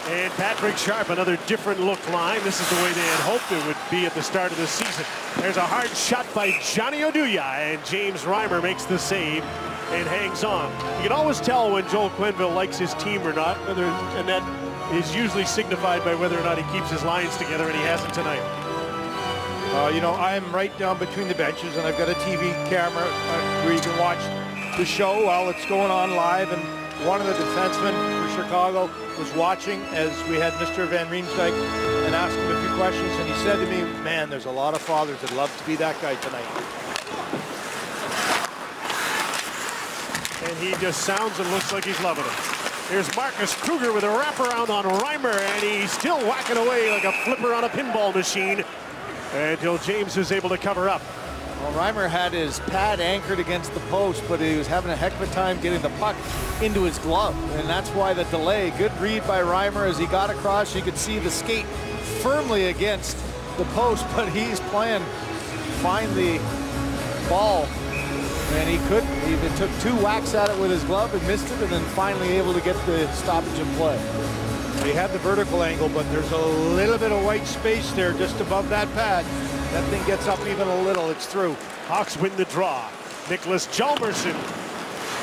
And Patrick Sharp, another different look line. This is the way they had hoped it would be at the start of the season. There's a hard shot by Johnny Oduya, and James Reimer makes the save and hangs on. You can always tell when Joel Quenneville likes his team or not, and that is usually signified by whether or not he keeps his lines together, and he hasn't tonight. You know, I'm right down between the benches, and I've got a TV camera where you can watch the show while it's going on live. And one of the defensemen for Chicago was watching as we had Mr. Van Riemsdyk and asked him a few questions, and he said to me, man, there's a lot of fathers that love to be that guy tonight. And he just sounds and looks like he's loving it. Here's Marcus Kruger with a wraparound on Reimer, and he's still whacking away like a flipper on a pinball machine until James is able to cover up. Well, Reimer had his pad anchored against the post, but he was having a heck of a time getting the puck into his glove, and that's why the delay. Good read by Reimer as he got across. You could see the skate firmly against the post, but he's playing find the ball, and he couldn't. He even took 2 whacks at it with his glove and missed it, and then finally able to get the stoppage in play. He had the vertical angle, but there's a little bit of white space there just above that pad. That thing gets up even a little, it's through. Hawks win the draw. Nicholas Chalmerson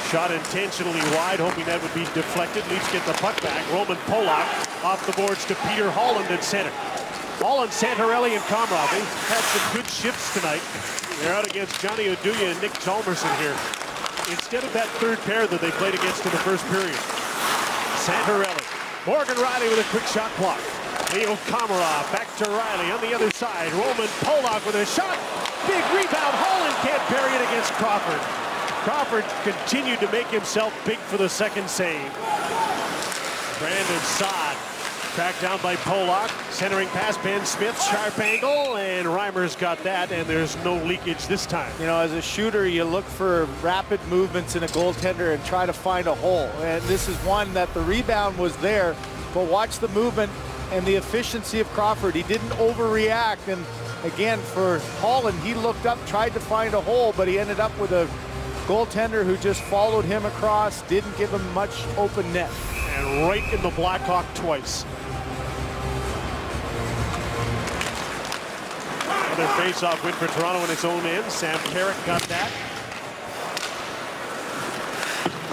shot intentionally wide, hoping that would be deflected. Leafs get the puck back. Roman Polak off the boards to Peter Holland at center. Holland, Santorelli, and Komarov. They've had some good shifts tonight. They're out against Johnny Oduya and Nick Chalmerson here, instead of that third pair that they played against in the first period. Santorelli. Morgan Riley with a quick shot block. Leo Komarov back to Riley on the other side. Roman Polak with a shot. Big rebound. Holland can't bury it against Crawford. Crawford continued to make himself big for the second save. Brandon Saad tracked down by Polak. Centering pass, Ben Smith, sharp angle, and Reimer's got that, and there's no leakage this time. You know, as a shooter, you look for rapid movements in a goaltender and try to find a hole. And this is one that the rebound was there, but watch the movement and the efficiency of Crawford. He didn't overreact. And again, for Holland, he looked up, tried to find a hole, but he ended up with a goaltender who just followed him across, didn't give him much open net. And right in the Blackhawk twice. Another face-off win for Toronto in its own end. Sam Carrick got that.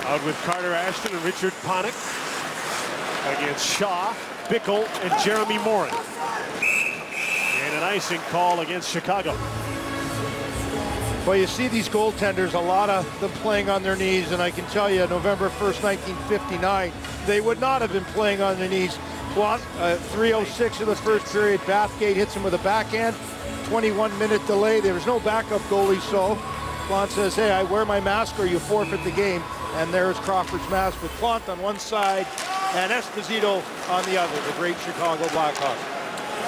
Out with Carter Ashton and Richard Panik against Shaw, Bickle, and Jeremy Morin. And an icing call against Chicago. Well, you see these goaltenders, a lot of them playing on their knees, and I can tell you, November 1st, 1959, they would not have been playing on their knees. 3:06 of the first period, Bathgate hits him with a backhand, 21-minute delay. There was no backup goalie, so Plante says, hey, I wear my mask or you forfeit the game. And there's Crawford's mask with Plante on one side and Esposito on the other, the great Chicago Blackhawks.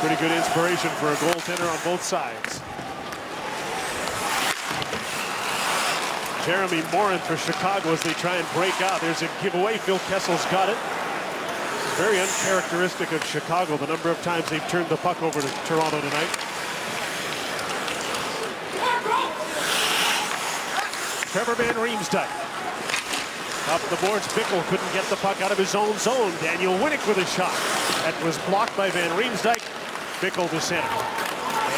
Pretty good inspiration for a goaltender on both sides. Jeremy Morin for Chicago as they try and break out. There's a giveaway. Phil Kessel's got it. Very uncharacteristic of Chicago, the number of times they've turned the puck over to Toronto tonight. Trevor Van Riemsdyk. Up the boards, Bickell couldn't get the puck out of his own zone. Daniel Winnick with a shot. That was blocked by Van Riemsdyk. Bickell to center.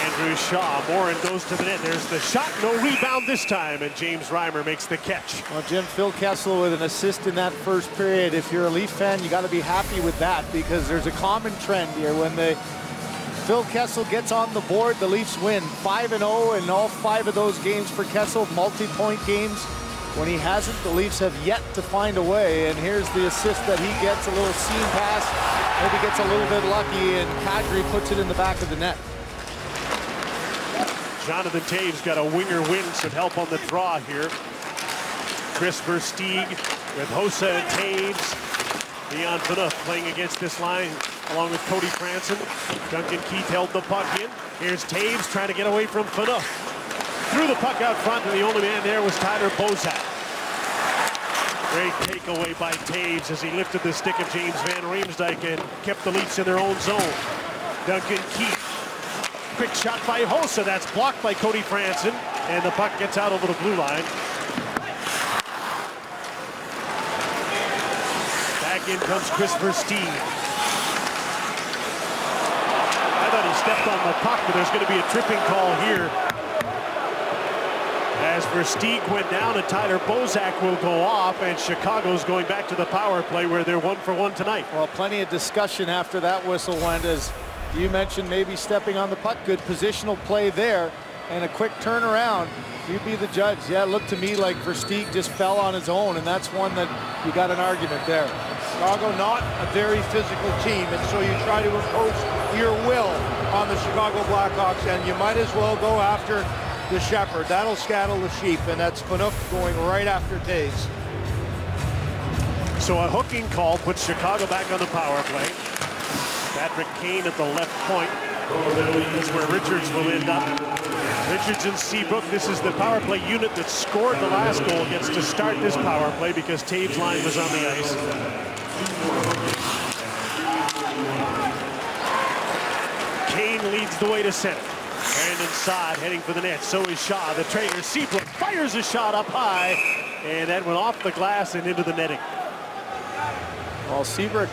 Andrew Shaw, Morin goes to the net. There's the shot, no rebound this time, and James Reimer makes the catch. Well, Jim, Phil Kessel with an assist in that first period. If you're a Leaf fan, you got to be happy with that, because there's a common trend here. When Phil Kessel gets on the board, the Leafs win 5-0, and all 5 of those games for Kessel, multi-point games. When he hasn't, the Leafs have yet to find a way, and here's the assist that he gets, a little seam pass, maybe gets a little bit lucky, and Kadri puts it in the back of the net. Jonathan Toews got a winger win, some help on the draw here. Chris Versteeg with Hossa and Toews. Leon Phaneuf playing against this line along with Cody Franson. Duncan Keith held the puck in. Here's Toews trying to get away from Phaneuf. Threw the puck out front, and the only man there was Tyler Bozak. Great takeaway by Toews as he lifted the stick of James Van Riemsdyk and kept the Leafs in their own zone. Duncan Keith. Quick shot by Hossa. That's blocked by Cody Franson, and the puck gets out over the blue line. Back in comes Chris Versteeg. I thought he stepped on the puck, but there's going to be a tripping call here. As Versteeg went down, and Tyler Bozak will go off, and Chicago's going back to the power play where they're 1-for-1 tonight. Well, plenty of discussion after that whistle went, as you mentioned maybe stepping on the puck. Good positional play there and a quick turnaround. You'd be the judge. Yeah, it looked to me like Versteeg just fell on his own, and that's one that you got an argument there. Chicago not a very physical team, and so you try to impose your will on the Chicago Blackhawks, and you might as well go after the shepherd. That'll scuttle the sheep, and that's Phaneuf going right after Toews. So a hooking call puts Chicago back on the power play. Patrick Kane at the left point. This is where Richards will end up. Richards and Seabrook. This is the power play unit that scored the last goal. Gets to start this power play because Toews' line was on the ice. Kane leads the way to center. Brandon Saad heading for the net. So is Shaw, the trainer. Seabrook fires a shot up high, and that went off the glass and into the netting. Well, Seabrook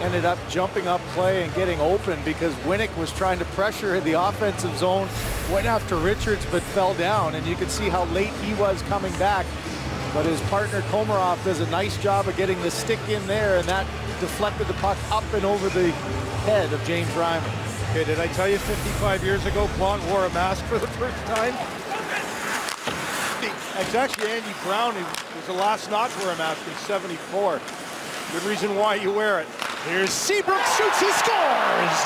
ended up jumping up play and getting open because Winnick was trying to pressure in the offensive zone, went after Richards but fell down, and you could see how late he was coming back. But his partner Komarov does a nice job of getting the stick in there, and that deflected the puck up and over the head of James Reimer. Okay, did I tell you 55 years ago Plante wore a mask for the first time? It's actually Andy Brown who was the last not to wear a mask in '74. Good reason why you wear it. Here's Seabrook, shoots, he scores!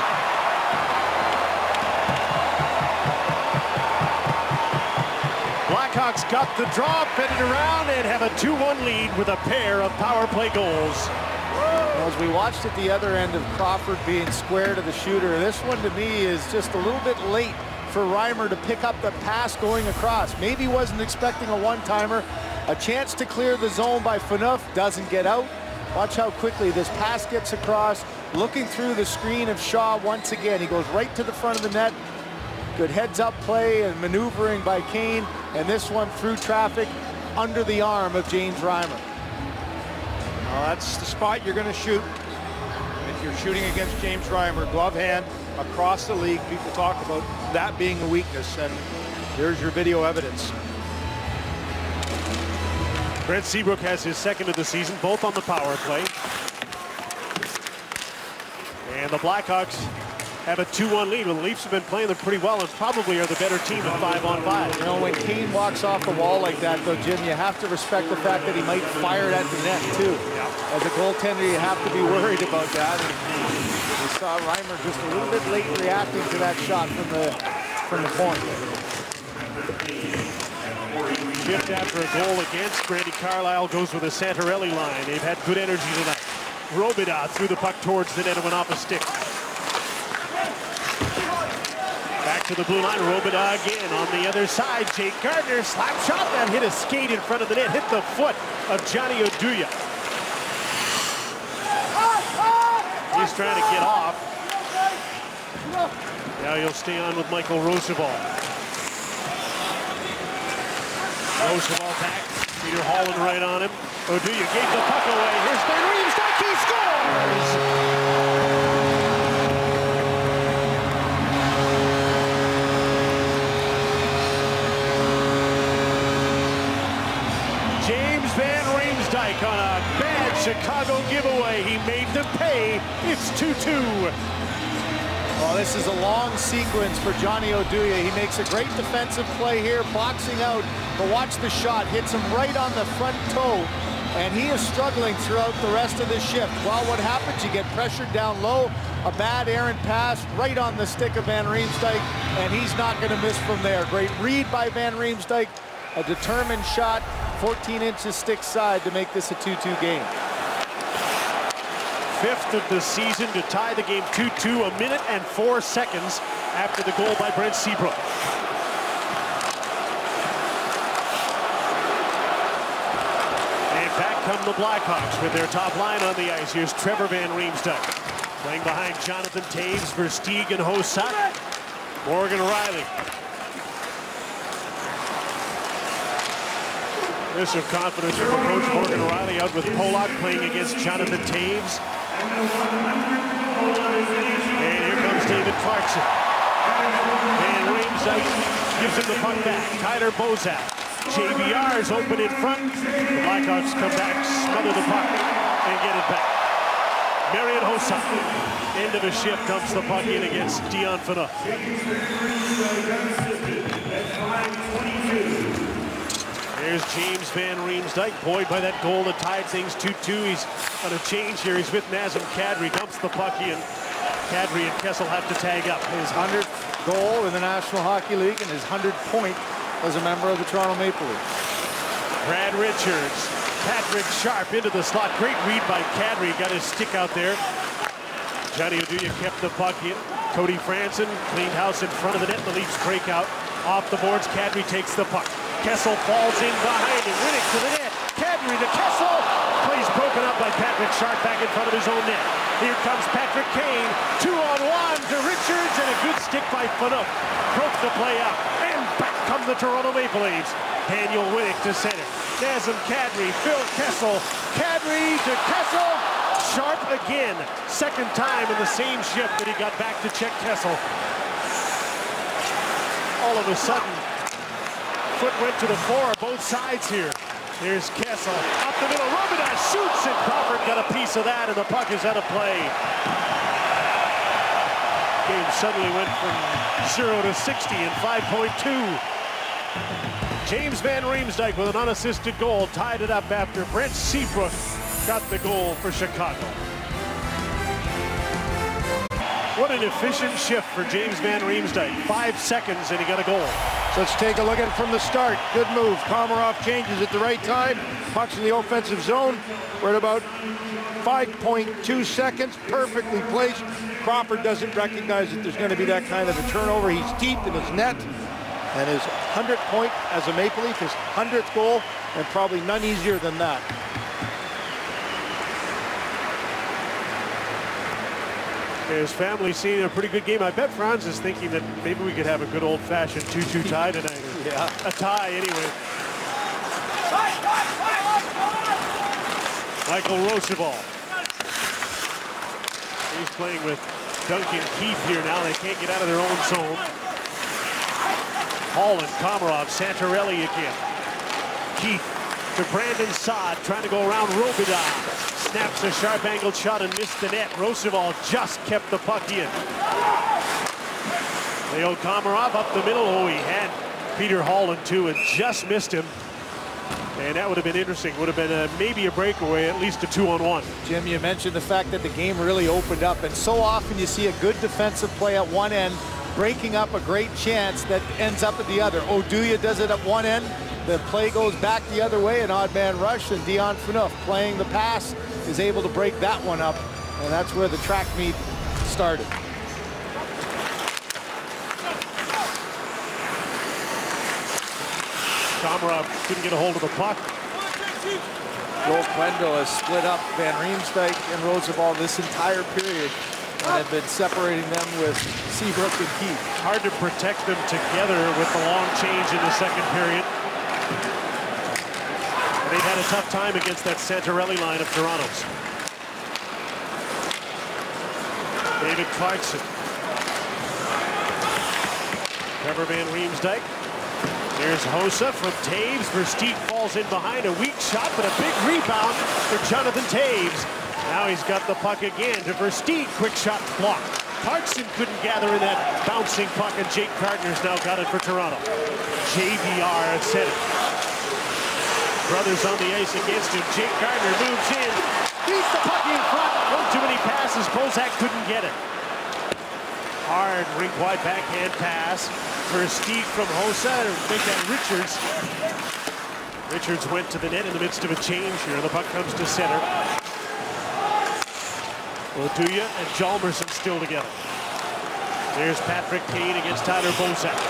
Blackhawks got the draw, fed it around, and have a 2-1 lead with a pair of power play goals. Well, as we watched at the other end of Crawford being square to the shooter, this one to me is just a little bit late for Reimer to pick up the pass going across. Maybe wasn't expecting a one-timer. A chance to clear the zone by Phaneuf, doesn't get out. Watch how quickly this pass gets across, looking through the screen of Shaw once again. He goes right to the front of the net. Good heads-up play and maneuvering by Kane, and this one through traffic under the arm of James Reimer. Well, that's the spot you're going to shoot if you're shooting against James Reimer. Glove hand across the league. People talk about that being a weakness, and there's your video evidence. Brent Seabrook has his second of the season, both on the power play. And the Blackhawks have a 2-1 lead. Well, the Leafs have been playing them pretty well and probably are the better team at 5-on-5. You know, when Kane walks off the wall like that, though, Jim, you have to respect the fact that he might fire it at the net, too. Yeah. As a goaltender, you have to be worried about that. And we saw Reimer just a little bit late reacting to that shot from the point. Shift after a goal against. Randy Carlyle goes with a Santorelli line. They've had good energy tonight. Robida threw the puck towards the net and went off a stick. Back to the blue line, Robida again on the other side. Jake Gardiner, slap shot that hit a skate in front of the net, hit the foot of Johnny Oduya. He's trying to get off. Now he'll stay on with Michael Roosevelt. Roosevelt back. Peter Holland right on him. Oduya gave the puck away. Here's Van Riemsdyk. He scores! James Van Riemsdyk on a bad Chicago giveaway. He made them pay. It's 2-2. Well, this is a long sequence for Johnny Oduya. He makes a great defensive play here, boxing out, but watch the shot. Hits him right on the front toe, and he is struggling throughout the rest of the shift. Well, what happens? You get pressured down low, a bad errant pass right on the stick of Van Riemsdyk, and he's not going to miss from there. Great read by Van Riemsdyk, a determined shot, 14 inches stick side to make this a 2-2 game. 5th of the season to tie the game 2-2, 1 minute and 4 seconds after the goal by Brent Seabrook. And back come the Blackhawks with their top line on the ice. Here's Trevor Van Riemsdyk playing behind Jonathan Toews, Versteeg and Hossa. Morgan Rielly. This of confidence from coach Morgan Rielly out with Polak playing against Jonathan Toews. And here comes David Clarkson. Van Riemsdyk gives him the puck back. Tyler Bozak. JVR's open in front. The Blackhawks come back, smother the puck, and get it back. Marian Hossa. End of the shift dumps the puck in against Dion Phaneuf. There's James Van Riemsdyk, buoyed by that goal that tied things 2-2. He's on a change here. He's with Nazem Kadri, dumps the puck in. Kadri and Kessel have to tag up. His 100th goal in the National Hockey League and his 100th point as a member of the Toronto Maple Leafs. Brad Richards, Patrick Sharp into the slot. Great read by Kadri, got his stick out there. Johnny Oduya kept the puck in. Cody Franson cleaned house in front of the net. The Leafs break out. Off the boards, Kadri takes the puck. Kessel falls in behind him. Winnick to the net. Kadri to Kessel. Plays broken up by Patrick Sharp back in front of his own net. Here comes Patrick Kane. 2-on-1 to Richards and a good stick by Phaneuf. Broke the play up. And back come the Toronto Maple Leafs. Daniel Winnick to center. Nazem Kadri, Phil Kessel. Kadri to Kessel. Sharp again. Second time in the same shift that he got back to check Kessel. All of a sudden, foot went to the floor, both sides here. Here's Kessel, up the middle, Robida shoots, and Crawford got a piece of that, and the puck is out of play. Game suddenly went from 0 to 60 in 5.2. James Van Riemsdyk with an unassisted goal tied it up after Brent Seabrook got the goal for Chicago. What an efficient shift for James Van Riemsdyk. 5 seconds and he got a goal. So let's take a look at it from the start. Good move. Komarov changes at the right time. Puck's in the offensive zone. We're at about 5.2 seconds. Perfectly placed. Crawford doesn't recognize that there's going to be that kind of a turnover. He's deep in his net. And his 100th point as a Maple Leaf, his 100th goal, and probably none easier than that. His family seeing a pretty good game. I bet Franz is thinking that maybe we could have a good old-fashioned 2-2 tie tonight. Yeah. A tie, anyway. Michael Roosevelt. He's playing with Duncan Keith here now. They can't get out of their own zone. Holland, Komarov, Santorelli again. Keith to Brandon Saad, trying to go around Robida. Snaps a sharp-angled shot and missed the net. Roosevelt just kept the puck in. Leo Komarov up the middle. Oh, he had Peter Holland too and just missed him. And that would have been interesting. Would have been maybe a breakaway, at least a 2-on-1. Jim, you mentioned the fact that the game really opened up, and so often you see a good defensive play at one end, breaking up a great chance that ends up at the other. Oduya does it at one end. The play goes back the other way, an odd man rush, and Dion Phaneuf playing the pass is able to break that one up, and that's where the track meet started. Komarov couldn't get a hold of the puck. Joel Quenneville has split up Van Riemsdyk and Roosevelt this entire period and have been separating them with Seabrook and Keith. Hard to protect them together with the long change in the second period. And they've had a tough time against that Santorelli line of Toronto's. David Clarkson. Trevor Van Riemsdyk. Here's Hossa from Taves. Versteeg falls in behind. A weak shot, but a big rebound for Jonathan Taves. Now he's got the puck again to Versteeg. Quick shot blocked. Clarkson couldn't gather in that bouncing puck, and Jake Gardner's now got it for Toronto. JVR at center. Brothers on the ice against him. Jake Gardner moves in. Beats the puck in front. One too many passes. Bozak couldn't get it. Hard rink-wide backhand pass. Versteeg from Hossa to make that Richards. Richards went to the net in the midst of a change here. The puck comes to center. Oduya and Hjalmarsson still together. There's Patrick Kane against Tyler Bozak.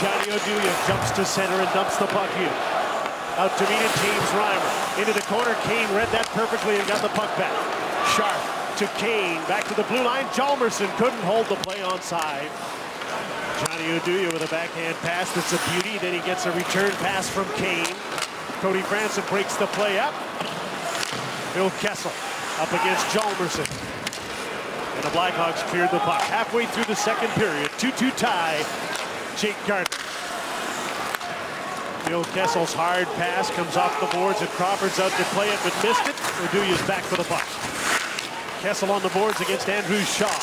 Johnny Oduya jumps to center and dumps the puck in. Out to meet it, James Reimer. Into the corner, Kane read that perfectly and got the puck back. Sharp to Kane, back to the blue line. Hjalmarsson couldn't hold the play onside. Johnny Oduya with a backhand pass that's a beauty. Then he gets a return pass from Kane. Cody Franson breaks the play up. Phil Kessel up against Hjalmarsson. And the Blackhawks cleared the puck. Halfway through the second period, 2-2 tie. Jake Gardner. Phil Kessel's hard pass comes off the boards and Crawford's out to play it but missed it. Oduya's back for the puck. Kessel on the boards against Andrew Shaw.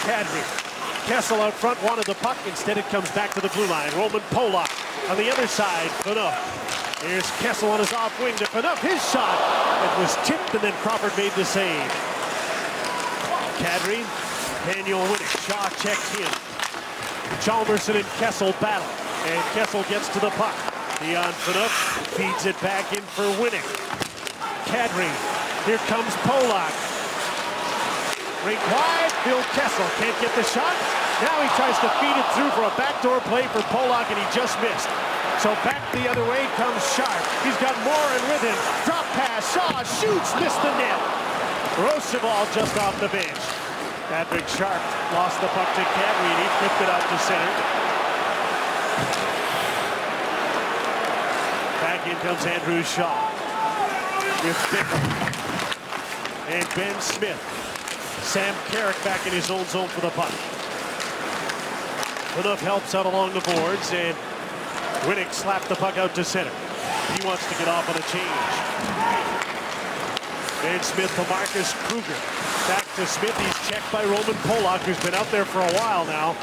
Kadri. Kessel out front wanted the puck. Instead it comes back to the blue line. Roman Polak on the other side. Phaneuf. Here's Kessel on his off wing to Phaneuf. His shot. It was tipped and then Crawford made the save. Kadri. Daniel Winnick. Shaw checks in. Hjalmarsson and Kessel battle. And Kessel gets to the puck. Dion Phaneuf feeds it back in for Winnick. Kadri. Here comes Polak. Rink wide. Phil Kessel can't get the shot. Now he tries to feed it through for a backdoor play for Polak, and he just missed. So back the other way comes Sharp. He's got Morin with him. Drop pass. Shaw shoots. Missed the net. Roosevelt just off the bench. Patrick Sharp lost the puck to Kadri, and he flipped it out to center. Back in comes Andrew Shaw. With Bickle. And Ben Smith. Sam Carrick back in his own zone for the puck. Phaneuf helps out along the boards, and Winnick slapped the puck out to center. He wants to get off on a change. Ben Smith to Marcus Kruger. Back to Smith. He's checked by Roman Polak, who's been out there for a while now.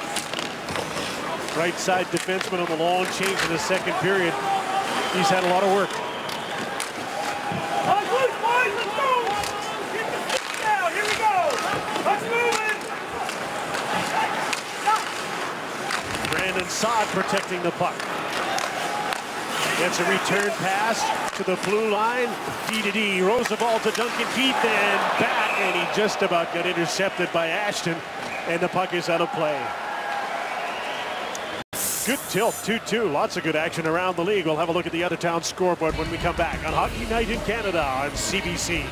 Right side defenseman on the long change in the second period. He's had a lot of work. Brandon Saad protecting the puck. Gets a return pass to the blue line. D-to-D. Roosevelt to Duncan Keith and back, and he just about got intercepted by Ashton, and the puck is out of play. Good tilt, 2-2. Lots of good action around the league. We'll have a look at the other town scoreboard when we come back on Hockey Night in Canada on CBC.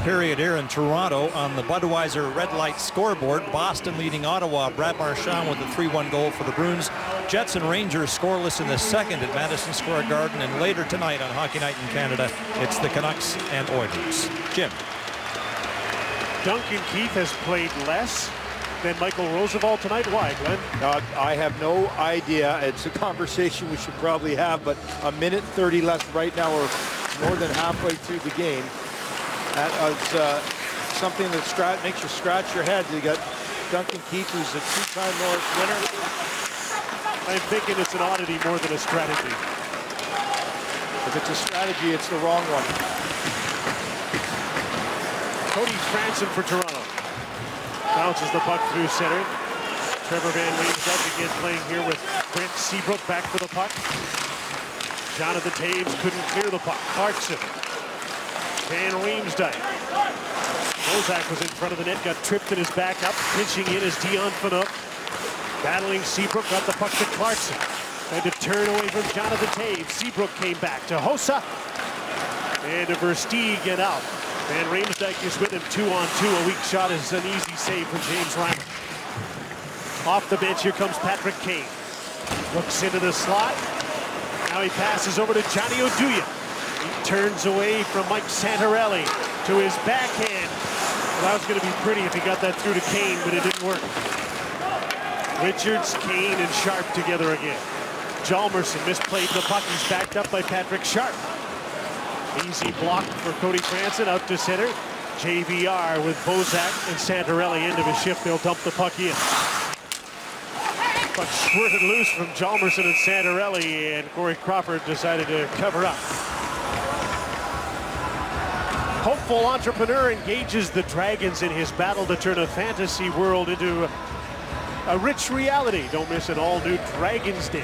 Period here in Toronto on the Budweiser Red Light scoreboard. Boston leading Ottawa. Brad Marchand with a 3-1 goal for the Bruins. Jets and Rangers scoreless in the second at Madison Square Garden. And later tonight on Hockey Night in Canada, it's the Canucks and Oilers. Jim. Duncan Keith has played less than Michael Roosevelt tonight. Why, Glenn? I have no idea. It's a conversation we should probably have, but a minute 30 left right now. We're more than halfway through the game. That was something that makes you scratch your head. You got Duncan Keith, who's a two-time Norris winner. I'm thinking it's an oddity more than a strategy. If it's a strategy, it's the wrong one. Cody Franson for Toronto. Bounces the puck through center. Trevor Van Riemsdyk again playing here with Brent Seabrook back for the puck. Jonathan Taves couldn't clear the puck. Clarkson. Van Riemsdyk. Bozak was in front of the net, got tripped in his back up. Pinching in is Dion Phaneuf. Battling Seabrook, got the puck to Clarkson. Had to turn away from Jonathan Toews. Seabrook came back to Hossa. And to Versteeg and out. Van Riemsdyk is with him 2-on-2. A weak shot is an easy save from James Reimer. Off the bench, here comes Patrick Kane. Looks into the slot. Now he passes over to Johnny Oduya. He turns away from Mike Santorelli to his backhand. Well, that was going to be pretty if he got that through to Kane, but it didn't work. Richards, Kane, and Sharp together again. Hjalmarsson misplayed the puck. He's backed up by Patrick Sharp. Easy block for Cody Franson out to center. JVR with Bozak and Santorelli into his shift. They'll dump the puck in. Puck squirted loose from Hjalmarsson and Santorelli, and Corey Crawford decided to cover up. Hopeful entrepreneur engages the Dragons in his battle to turn a fantasy world into a rich reality. Don't miss an all-new Dragons Den.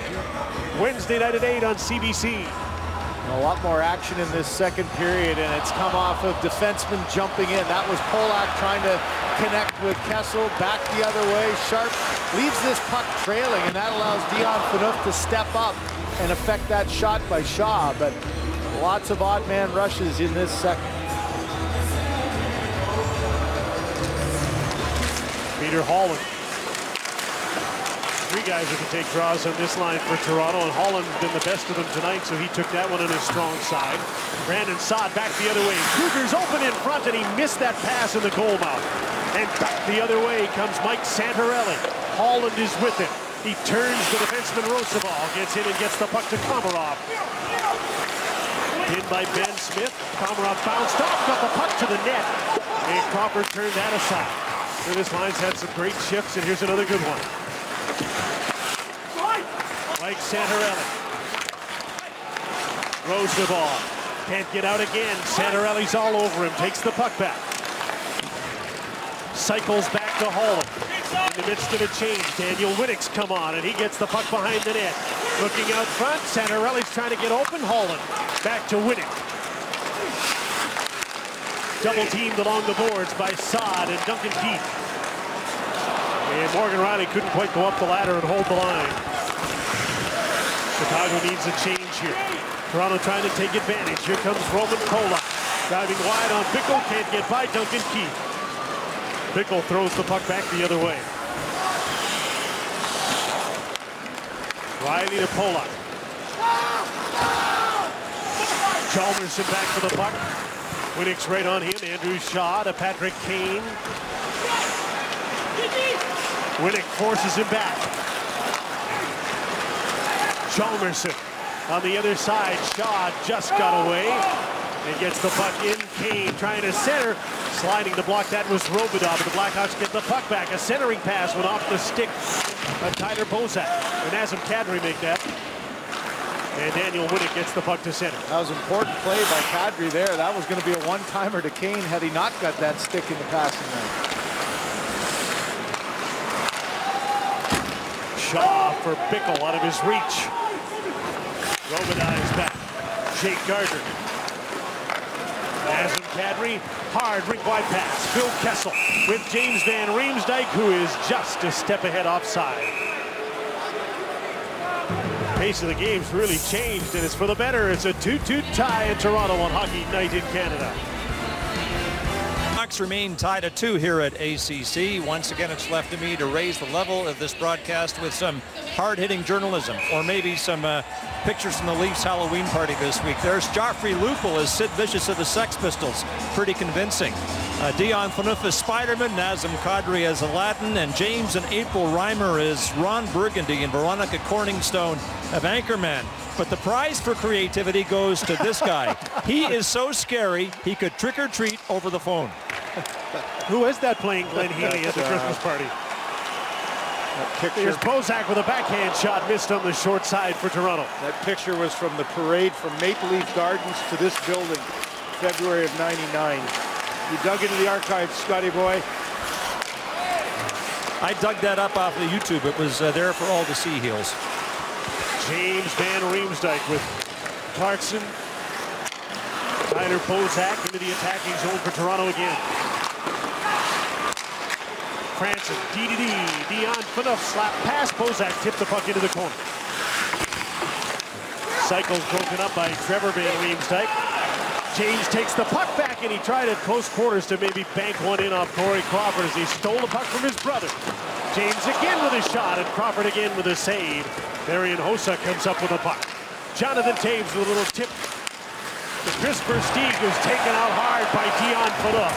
Wednesday night at 8 on CBC. A lot more action in this second period, and it's come off of defensemen jumping in. That was Polak trying to connect with Kessel, back the other way. Sharp leaves this puck trailing, and that allows Dion Phaneuf to step up and affect that shot by Shaw, but lots of odd man rushes in this second. Peter Holland. Three guys who can take draws on this line for Toronto, and Holland's been the best of them tonight, so he took that one on his strong side. Brandon Saad back the other way. Cougars open in front, and he missed that pass in the goal mouth. And back the other way comes Mike Santorelli. Holland is with him. He turns the defenseman Roosevelt, gets in and gets the puck to Komarov. Pinned by Ben Smith. Komarov bounced off, got the puck to the net, and Crawford turned that aside. So this line's had some great shifts, and here's another good one. Mike Santorelli. Roosevelt can't get out again. Santorelli's all over him, takes the puck back. Cycles back to Holland. In the midst of a change, Daniel Winnick's come on, and he gets the puck behind the net. Looking out front, Santorelli's trying to get open. Holland back to Winnick. Double teamed along the boards by Saad and Duncan Keith. And Morgan Riley couldn't quite go up the ladder and hold the line. Chicago needs a change here. Toronto trying to take advantage. Here comes Roman Polak. Driving wide on Bickle, can't get by Duncan Keith. Bickle throws the puck back the other way. Riley to Polak. Hjalmarsson back for the puck. Winnick's right on him. Andrew Shaw to Patrick Kane. Winnick forces him back. Hjalmarsson on the other side. Shaw just got away and gets the puck in. Kane trying to center, sliding to block. That was Robidoux. The Blackhawks get the puck back. A centering pass went off the stick of Tyler Bozak. And Nazem Kadri make that. And Daniel Winnick gets the puck to center. That was an important play by Kadri there. That was going to be a one-timer to Kane had he not got that stick in the passing lane. Shaw for Bickle out of his reach. Robidoux is back. Jake Gardner. Nazem Kadri, hard rink-wide pass. Phil Kessel with James Van Riemsdyk, who is just a step ahead offside. Pace of the game's really changed, and it's for the better. It's a 2-2 tie in Toronto on Hockey Night in Canada. Hawks remain tied at 2 here at ACC. Once again, it's left to me to raise the level of this broadcast with some hard-hitting journalism, or maybe some pictures from the Leafs Halloween party this week. There's Joffrey Lupul as Sid Vicious of the Sex Pistols. Pretty convincing. Dion Phaneuf as Spider-Man, Nazem Kadri as Aladdin, and James and April Reimer as Ron Burgundy and Veronica Corningstone of Anchorman. But the prize for creativity goes to this guy. He is so scary, he could trick or treat over the phone. Who is that playing Glenn Healy at the Christmas party? Here's Bozak with a backhand shot, missed on the short side for Toronto. That picture was from the parade from Maple Leaf Gardens to this building, February of '99. You dug into the archives, Scotty boy. I dug that up off of YouTube. It was there for all to see, Heels. James Van Riemsdyk with Clarkson. Tyler Bozak into the attacking zone for Toronto again. Franson, DDD, Dion Phaneuf slap pass. Bozak tipped the puck into the corner. cycle's broken up by Trevor Van Riemsdyk. James takes the puck back, and he tried at close quarters to maybe bank one in off Corey Crawford as he stole the puck from his brother. James again with a shot, and Crawford again with a save. Marian Hossa comes up with a puck. Jonathan Toews with a little tip to Chris Versteeg, who's taken out hard by Dion Phaneuf.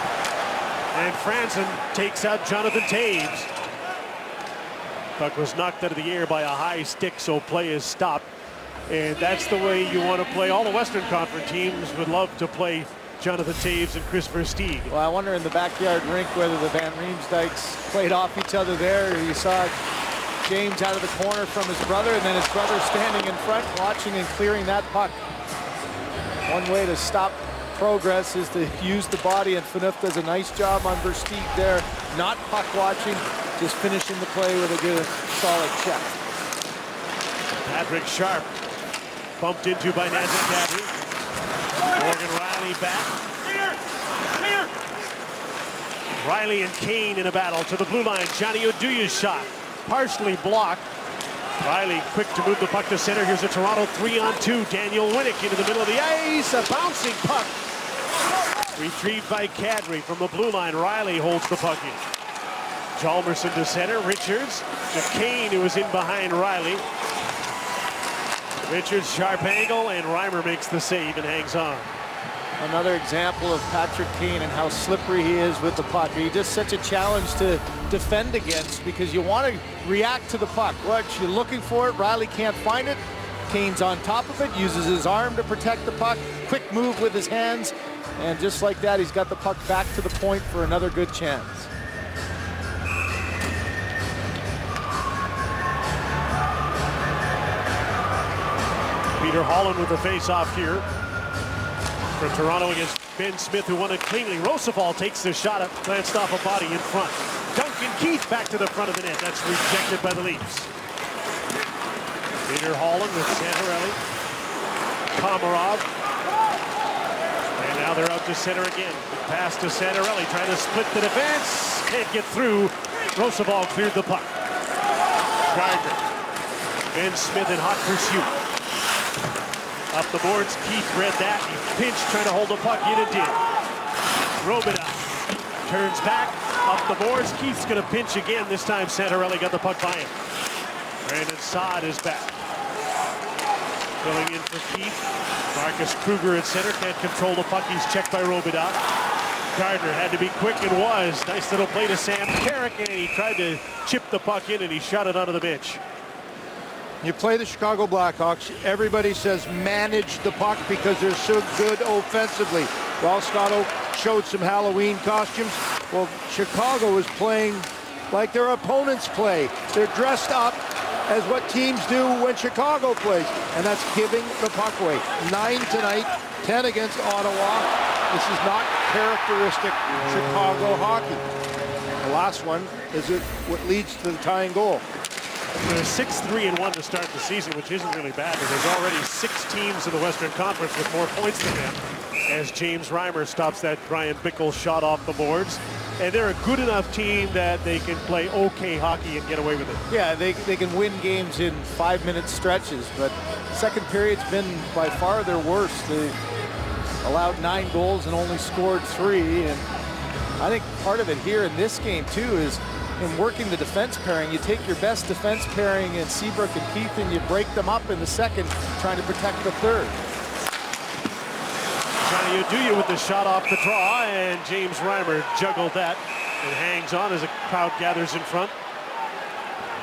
And Franzen takes out Jonathan Toews. Puck was knocked out of the air by a high stick, so play is stopped. And that's the way you want to play. All the Western Conference teams would love to play Jonathan Toews and Chris Versteeg. Well, I wonder in the backyard rink whether the Van Riemsdykes played off each other there. You saw James out of the corner from his brother, and then his brother standing in front watching and clearing that puck. One way to stop progress is to use the body, and Phaneuf does a nice job on Versteeg there, not puck watching, just finishing the play with a good solid check. Patrick Sharp bumped into by Nazem Kadri. Morgan Riley back. Riley and Kane in a battle to the blue line. Johnny Oduya's shot partially blocked. Riley quick to move the puck to center. Here's a Toronto 3-on-2. Daniel Winnick into the middle of the ice. A bouncing puck. Retrieved by Kadri from the blue line. Riley holds the puck in. Hjalmarsson to center. Richards to Kane, who is in behind Riley. Richards, sharp angle, and Reimer makes the save and hangs on. Another example of Patrick Kane and how slippery he is with the puck. He's just such a challenge to defend against because you want to react to the puck. What you're looking for it, Riley can't find it. Kane's on top of it, uses his arm to protect the puck. Quick move with his hands, and just like that, he's got the puck back to the point for another good chance. Peter Holland with the face-off here for Toronto against Ben Smith, who won it cleanly. Roosevelt takes the shot, glanced off a body in front. Duncan Keith back to the front of the net. That's rejected by the Leafs. Peter Holland with Santorelli. Komarov. And now they're out to center again. Pass to Santorelli, trying to split the defense. Can't get through. Roosevelt cleared the puck. Gardner. Ben Smith in hot pursuit. Up the boards, Keith read that. He pinched, trying to hold the puck in and did. Robidas turns back, up the boards. Keith's going to pinch again. This time Santorelli got the puck by him. Brandon Saad is back. Filling in for Keith. Marcus Kruger at center, can't control the puck. He's checked by Robidas. Gardner had to be quick and was. Nice little play to Sam Carrick, and he tried to chip the puck in, and he shot it onto the bench. You play the Chicago Blackhawks, everybody says manage the puck because they're so good offensively. Well, Scott Oak showed some Halloween costumes. Well, Chicago is playing like their opponents play. They're dressed up as what teams do when Chicago plays, and that's giving the puck away. 9 tonight, 10 against Ottawa. This is not characteristic Chicago hockey. The last one is what leads to the tying goal. They're 6-3-1 to start the season, which isn't really bad, but there's already 6 teams in the Western Conference with more points than them, as James Reimer stops that Brian Bickle shot off the boards. And they're a good enough team that they can play okay hockey and get away with it. Yeah, they can win games in 5-minute stretches, but second period's been by far their worst. They allowed 9 goals and only scored 3, and I think part of it here in this game too is in working the defense pairing. You take your best defense pairing in Seabrook and Keith and you break them up in the second, trying to protect the third. Johnny Oduya with the shot off the draw, and James Reimer juggled that and hangs on as a crowd gathers in front.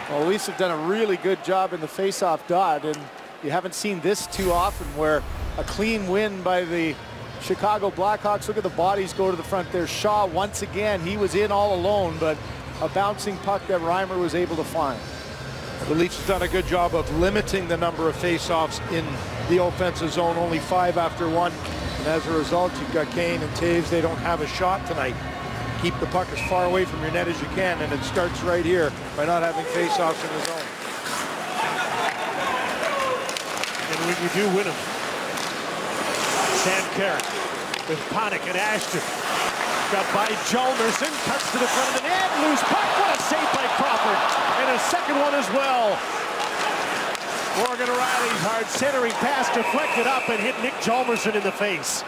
Well, the Leafs have done a really good job in the face-off dot, and you haven't seen this too often where a clean win by the Chicago Blackhawks. Look at the bodies go to the front there. Shaw, once again, he was in all alone, but a bouncing puck that Reimer was able to find. The Leafs have done a good job of limiting the number of face-offs in the offensive zone, only 5 after 1. And as a result, you've got Kane and Toews. They don't have a shot tonight. Keep the puck as far away from your net as you can, and it starts right here by not having face-offs in the zone. And when you do win them, Sam Carrick with Panik and Ashton. Got by Hjalmarsson, cuts to the front of the net, loose puck, what a save by Crawford, and a second one as well. Morgan O'Reilly's hard centering pass deflected up and hit Nick Hjalmarsson in the face.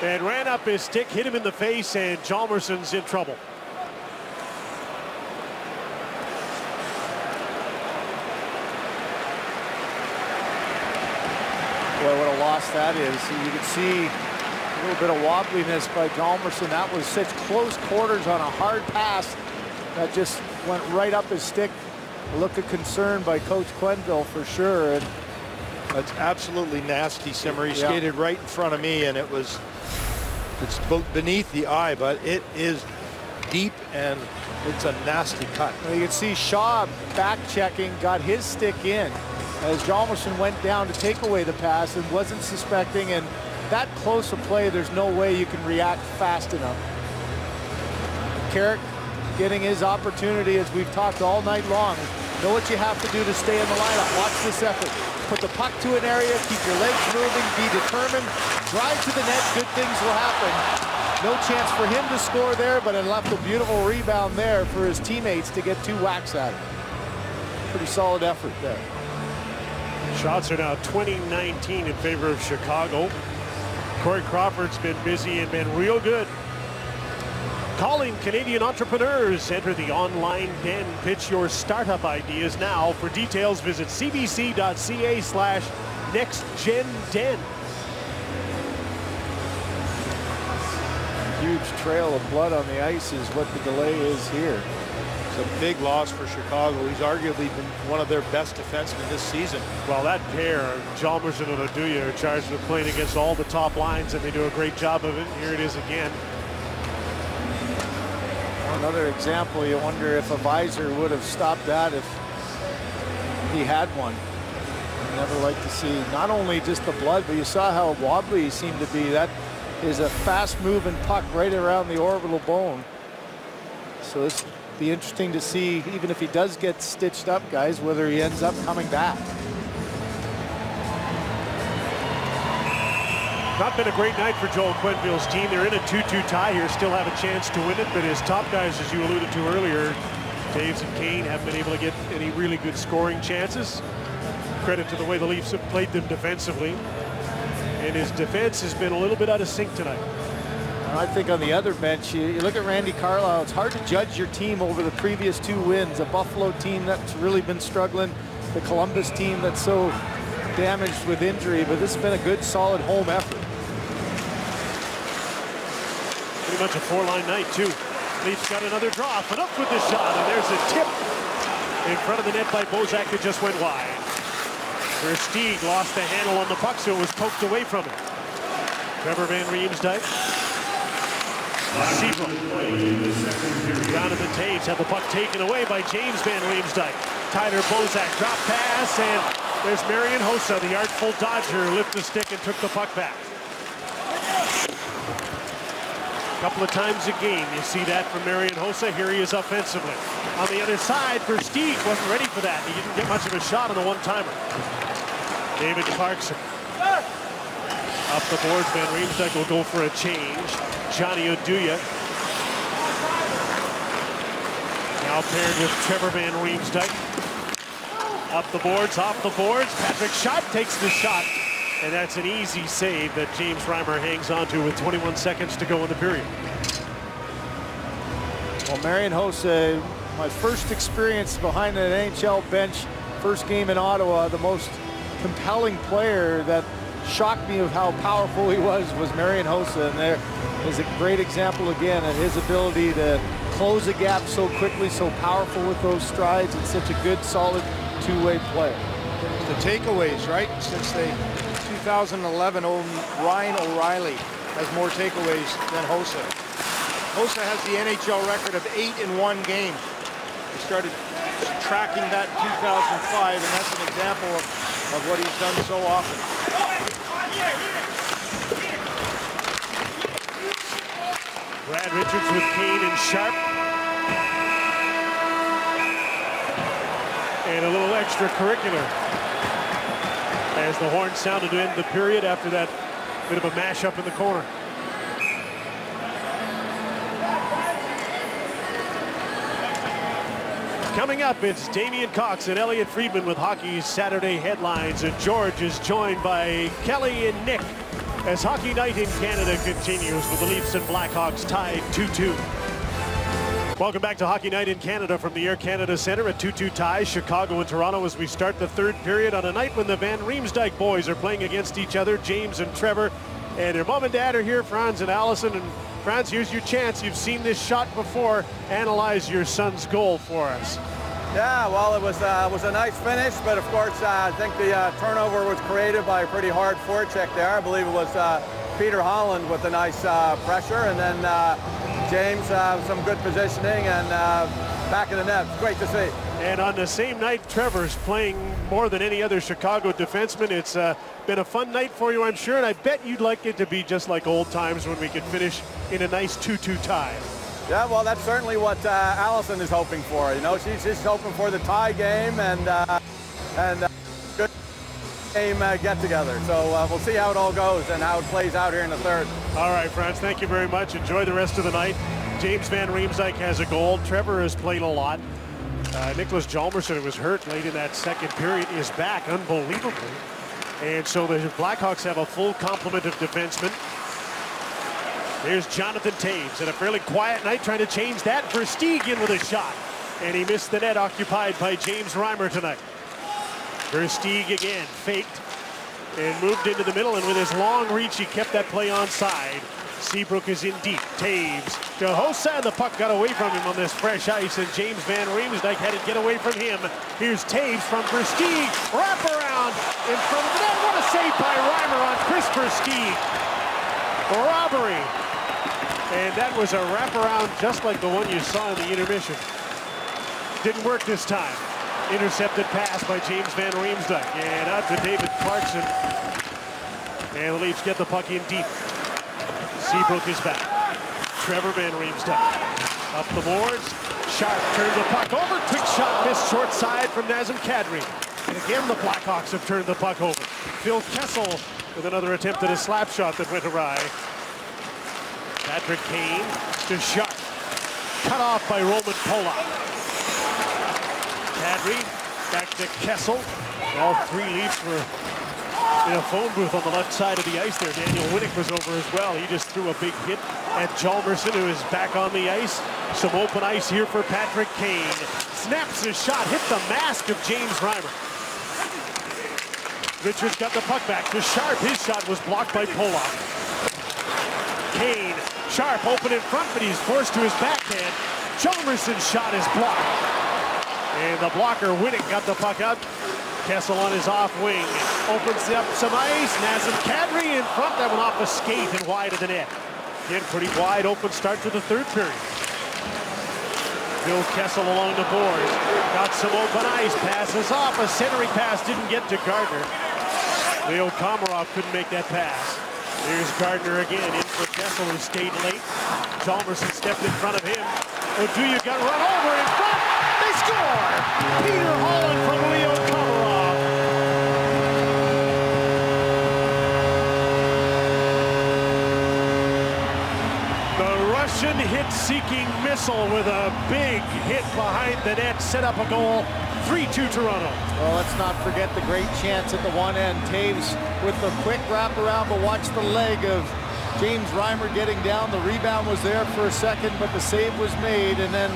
And ran up his stick, hit him in the face, and Hjalmarsson's in trouble. Boy, what a loss that is. You can see a little bit of wobbliness by Hjalmarsson. That was such close quarters on a hard pass that just went right up his stick. A look of concern by Coach Quenneville for sure. And that's absolutely nasty, Simmer. He skated right in front of me, and it's beneath the eye, but it is deep and it's a nasty cut. Well, you can see Shaw back checking, got his stick in as Hjalmarsson went down to take away the pass and wasn't suspecting. And that close a play, there's no way you can react fast enough. Carrick getting his opportunity, as we've talked all night long. Know what you have to do to stay in the lineup. Watch this effort. Put the puck to an area, keep your legs moving, be determined, drive to the net, good things will happen. No chance for him to score there, but it left a beautiful rebound there for his teammates to get 2 whacks at it. Pretty solid effort there. Shots are now 20-19 in favor of Chicago. Corey Crawford's been busy and been real good. Calling Canadian entrepreneurs. Enter the online den. Pitch your startup ideas now. For details, visit cbc.ca/nextgenden. Huge trail of blood on the ice is what the delay is here. It's a big loss for Chicago. He's arguably been one of their best defensemen this season. Well, that pair, Hjalmarsson and Oduya, are charged with playing against all the top lines, and they do a great job of it. Here it is again. Another example, you wonder if a visor would have stopped that if he had one. You never like to see not only just the blood, but you saw how wobbly he seemed to be. That is a fast-moving puck right around the orbital bone. So this will be interesting to see, even if he does get stitched up, guys, whether he ends up coming back. Not been a great night for Joel Quenneville's team. They're in a 2-2 tie here, still have a chance to win it, but his top guys, as you alluded to earlier, Toews and Kane, haven't been able to get any really good scoring chances. Credit to the way the Leafs have played them defensively. And his defense has been a little bit out of sync tonight. I think on the other bench, you look at Randy Carlyle, it's hard to judge your team over the previous 2 wins. A Buffalo team that's really been struggling, the Columbus team that's so damaged with injury, but this has been a good, solid home effort. Pretty much a 4-line night, too. Leafs got another draw, and up with the shot, and there's a tip in front of the net by Bozak that just went wide. Versteeg lost the handle on the puck, so it was poked away from him. Trevor Van Riemsdyk. Seabrook. Down to the Toews, had the puck taken away by James Van Riemsdyk. Tyler Bozak drop pass, and there's Marian Hossa, the artful dodger, lifted the stick and took the puck back. A couple of times a game, you see that from Marian Hossa. Here he is offensively. On the other side, Versteeg wasn't ready for that. He didn't get much of a shot on the one-timer. David Clarkson. Up the boards, Van Riemsdyk will go for a change. Johnny Oduya. Now paired with Trevor Van Riemsdyk. Up the boards, off the boards. Patrick Schott takes the shot. And that's an easy save that James Reimer hangs on to with 21 seconds to go in the period. Well, Marian Hossa, my first experience behind an NHL bench, first game in Ottawa, the most compelling player that shocked me of how powerful he was Marian Hossa. And there is a great example again of his ability to close a gap so quickly, so powerful with those strides, and such a good, solid two-way player. The takeaways, right? Since 2011, Ryan O'Reilly has more takeaways than Hossa. Hossa has the NHL record of 8 in 1 game. We started tracking that in 2005, and that's an example of what he's done so often. Brad Richards with Kane and Sharp. And a little extracurricular as the horn sounded to end the period after that bit of a mash-up in the corner. Coming up, it's Damian Cox and Elliot Friedman with hockey's Saturday headlines. And George is joined by Kelly and Nick as Hockey Night in Canada continues with the Leafs and Blackhawks tied 2-2. Welcome back to Hockey Night in Canada from the Air Canada Centre at 2-2 ties, Chicago and Toronto, as we start the third period on a night when the Van Riemsdyk boys are playing against each other, James and Trevor. And their mom and dad are here, Franz and Allison. And Franz, here's your chance. You've seen this shot before. Analyze your son's goal for us. Yeah, well, it was a nice finish, but of course, I think the turnover was created by a pretty hard forecheck there. I believe it was Peter Holland with a nice pressure, and then James some good positioning and back in the net. Great to see. And on the same night, Trevor's playing more than any other Chicago defenseman. It's been a fun night for you, I'm sure, and I bet you'd like it to be just like old times when we could finish in a nice 2-2 tie. Yeah, well, that's certainly what Allison is hoping for. You know, she's just hoping for the tie game and good game get together. So we'll see how it all goes and how it plays out here in the third. All right, Franz, thank you very much. Enjoy the rest of the night. James Van Riemsdyk has a goal. Trevor has played a lot. Nicholas Hjalmarsson, who was hurt late in that second period, is back unbelievably. And so the Blackhawks have a full complement of defensemen. There's Jonathan Toews, and a fairly quiet night trying to change that. Versteeg in with a shot, and he missed the net occupied by James Reimer tonight. Versteeg again faked and moved into the middle, and with his long reach, he kept that play onside. Seabrook is in deep. Toews to Hossa, and the puck got away from him on this fresh ice, and James Van Riemsdyk had to get away from him. Here's Toews from Versteeg, wrap around in front of the net. What a save by Reimer on Chris Versteeg. Robbery. And that was a wraparound just like the one you saw in the intermission. Didn't work this time. Intercepted pass by James Van Riemsdyk. And out to David Clarkson. And the Leafs get the puck in deep. Seabrook is back. Trevor Van Riemsdyk. Up the boards. Sharp turned the puck over. Quick shot missed short side from Nazem Kadri. And again the Blackhawks have turned the puck over. Phil Kessel with another attempt at a slap shot that went awry. Patrick Kane to Sharp. Cut off by Roman Polak. Kadri back to Kessel. All three Leafs were in a phone booth on the left side of the ice there. Daniel Winnick was over as well. He just threw a big hit at Hjalmarsson, who is back on the ice. Some open ice here for Patrick Kane. Snaps his shot, hit the mask of James Reimer. Richards got the puck back to Sharp. His shot was blocked by Polak. Kane, Sharp open in front, but he's forced to his backhand. Hjalmarsson's shot is blocked. And the blocker, Winnick, got the puck out. Kessel on his off wing. Opens up some ice. Nazem Kadri in front. That went off a skate and wide of the net. Again, pretty wide open start to the third period. Phil Kessel along the boards. Got some open ice. Passes off. A centering pass didn't get to Gardner. Leo Komarov couldn't make that pass. Here's Gardner again, in for Kessel, who stayed late. Hjalmarsson stepped in front of him. Oduya got run over in front. They score! Peter Holland from Leo Komarov. The Russian hit-seeking missile with a big hit behind the net set up a goal. 3-2 Toronto. Well, let's not forget the great chance at the one end. Toews with the quick wraparound, but watch the leg of James Reimer getting down. The rebound was there for a second, but the save was made, and then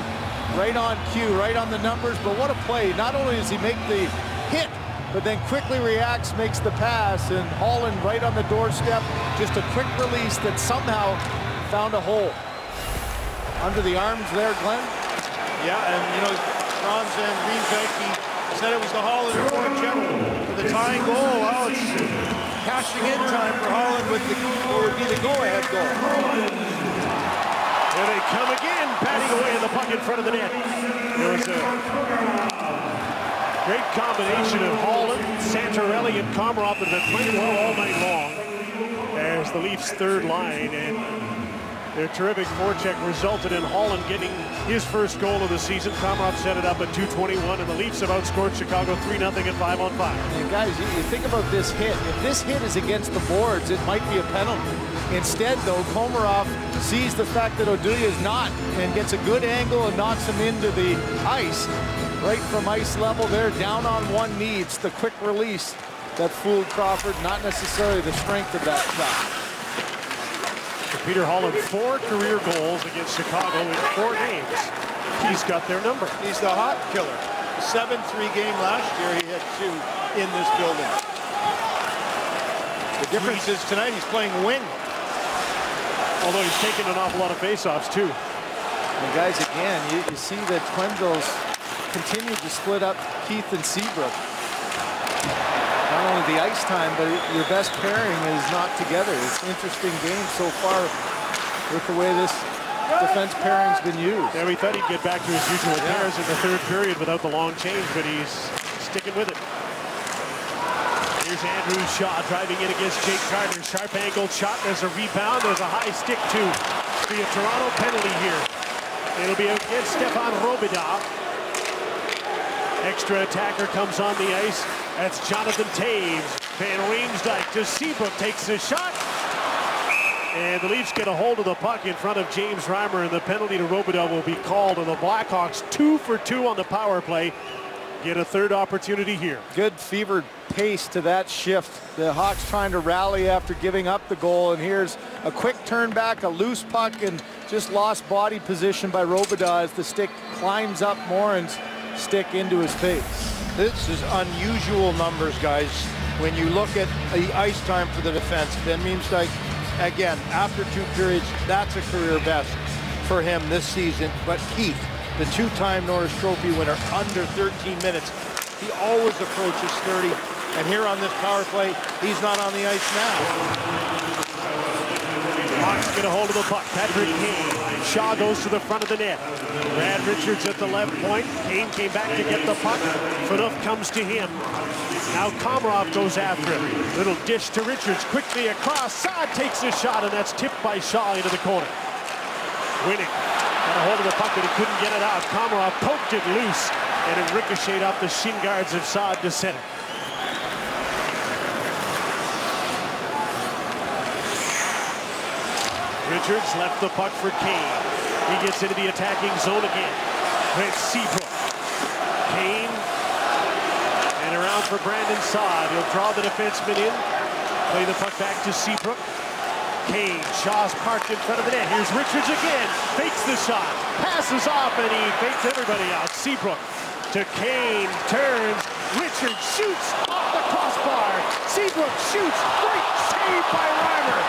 right on cue, right on the numbers. But what a play. Not only does he make the hit, but then quickly reacts, makes the pass, and Holland right on the doorstep. Just a quick release that somehow found a hole. Under the arms there, Glenn. Yeah, and you know, Franz Van Riemsdyk, he said it was the Holland forecheck for the tying goal. Well, it's cashing in time for Holland with what would be the go-ahead goal. Here they come again, batting away the puck in front of the net. There was a great combination of Holland, Santorelli, and Komarov that have been playing well all night long as the Leafs' third line, and their terrific forecheck resulted in Holland getting his first goal of the season. Komarov set it up at 2:21, and the Leafs have outscored Chicago 3-0 at 5-on-5. And guys, you think about this hit. If this hit is against the boards, it might be a penalty. Instead, though, Komarov sees the fact that Oduya is not and gets a good angle and knocks him into the ice. right from ice level there, down on one knee. It's the quick release that fooled Crawford, not necessarily the strength of that shot. Peter Holland, 4 career goals against Chicago in 4 games. He's got their number. He's the hot killer. 7-3 game last year, he had 2 in this building. The difference is tonight he's playing wing. Although he's taken an awful lot of faceoffs too. And guys, again, you see that Quenneville's continued to split up Keith and Seabrook. Not only the ice time, but your best pairing is not together. It's an interesting game so far with the way this defense pairing's been used. Yeah, we thought he'd get back to his usual pairs in the 3rd period without the long change, but he's sticking with it. Here's Andrew Shaw driving in against Jake Carter. Sharp angled shot. There's a rebound. There's a high stick too. Be a Toronto penalty here. It'll be against Stefan Robidas. Extra attacker comes on the ice. That's Jonathan Toews. Van Riemsdyk to Seabrook, takes the shot. And the Leafs get a hold of the puck in front of James Reimer, and the penalty to Robidas will be called. And the Blackhawks 2 for 2 on the power play. Get a 3rd opportunity here. Good fevered pace to that shift. The Hawks trying to rally after giving up the goal, and here's a quick turn back, a loose puck, and just lost body position by Robidas as the stick climbs up Morin's stick into his face. This is unusual numbers, guys. When you look at the ice time for the defense, Van Riemsdyk, again, after 2 periods, that's a career best for him this season. But Keith, the 2-time Norris Trophy winner, under 13 minutes. He always approaches 30. And here on this power play, he's not on the ice now. Hawks get a hold of the puck. Patrick Kane. Shaw goes to the front of the net. Brad Richards at the left point. Kane came back to get the puck. Phaneuf comes to him. Now Komarov goes after him. Little dish to Richards. Quickly across. Saad takes a shot, and that's tipped by Shaw into the corner. Winning. Got a hold of the puck, but he couldn't get it out. Komarov poked it loose, and it ricocheted off the shin guards of Saad to center. Richards left the puck for Kane. He gets into the attacking zone again. Prince Seabrook. Kane. And around for Brandon Saad. He'll draw the defenseman in. Play the puck back to Seabrook. Kane. Shaw's parked in front of the net. Here's Richards again. Fakes the shot. Passes off, and he fakes everybody out. Seabrook to Kane. Turns. Richards shoots off the crossbar. Seabrook shoots. Great save by Reimer.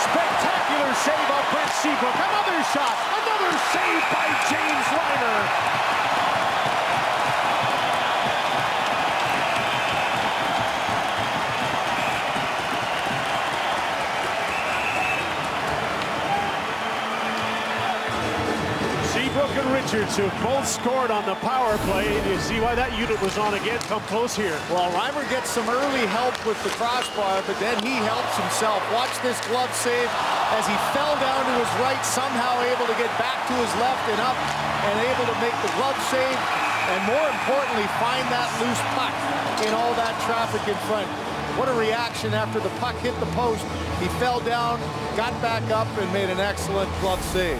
Spectacular save of Brent Seabrook. Another shot. Another save by James Reimer. Seabrook and Richards, who both scored on the power play. You see why that unit was on again. Come close here. Well, Reimer gets some early help with the crossbar, but then he helps himself. Watch this glove save as he fell down to his right, somehow able to get back to his left and up, and able to make the glove save, and more importantly, find that loose puck in all that traffic in front. What a reaction after the puck hit the post. He fell down, got back up, and made an excellent glove save.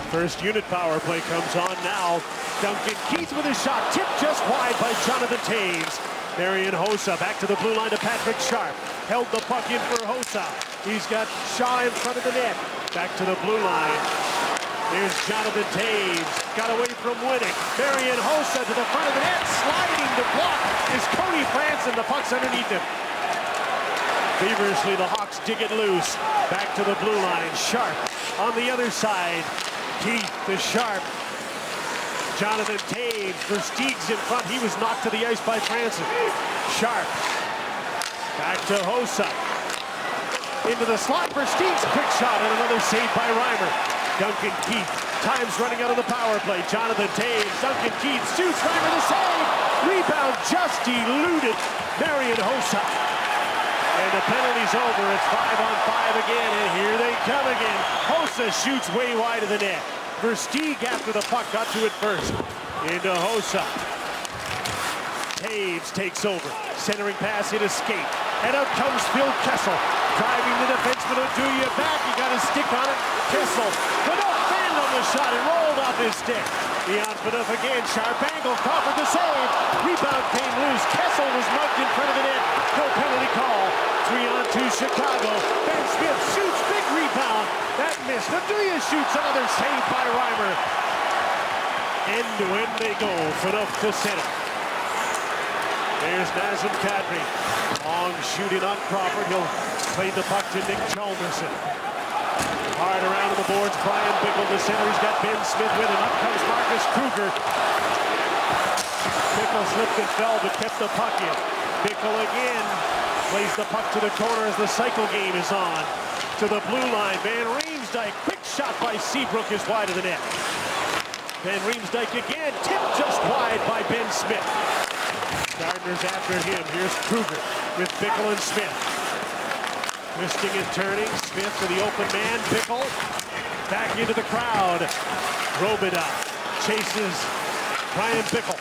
First unit power play comes on now. Duncan Keith with a shot, tipped just wide by Jonathan Toews. Marian Hossa back to the blue line to Patrick Sharp. Held the puck in for Hossa. He's got Shaw in front of the net. Back to the blue line. Here's Jonathan Toews. Got away from Winnick. Marian Hossa to the front of the net. Sliding to block is Cody Franson. The puck's underneath him. Feverishly, the Hawks dig it loose. Back to the blue line. Sharp on the other side. Keith to Sharp. Jonathan Toews. Versteeg's in front. He was knocked to the ice by Franson. Sharp. Back to Hossa. Into the slot. Versteeg's quick shot and another save by Reimer. Duncan Keith. Time's running out of the power play. Jonathan Toews. Duncan Keith shoots. Reimer the save. Rebound just eluded Marian Hossa. And the penalty's over. It's 5-on-5 again, and here they come again. Hossa shoots way wide of the net. Versteeg after the puck got to it first. Into Hossa. Toews takes over. Centering pass, hit a skate. And out comes Phil Kessel. Driving the defenseman will do you back. You got a stick on it. Kessel. But no fan on the shot. It rolled off his stick. Leon Phaneuf again, sharp angle, Crawford the save. Rebound came loose. Kessel was mugged in front of the net. No penalty call. 3-on-2 Chicago. Ben Smith shoots, big rebound. That missed. Oduya shoots, another save by Reimer. End to end they go. Phaneuf to center. There's Nazem Kadri. Long shooting on Crawford. He'll play the puck to Nick Chalmerson. Hard around the boards. Brian Bickle to center. He's got Ben Smith with him. Up comes Marcus Kruger. Bickle slipped and fell, but kept the puck in. Bickle again plays the puck to the corner as the cycle game is on. To the blue line. Van Riemsdyk. Quick shot by Seabrook is wide of the net. Van Riemsdyk again. Tipped just wide by Ben Smith. Gardner's after him. Here's Kruger with Bickle and Smith. Twisting and turning. Smith to the open man. Bickle back into the crowd. Robidoux chases Brian Bickle.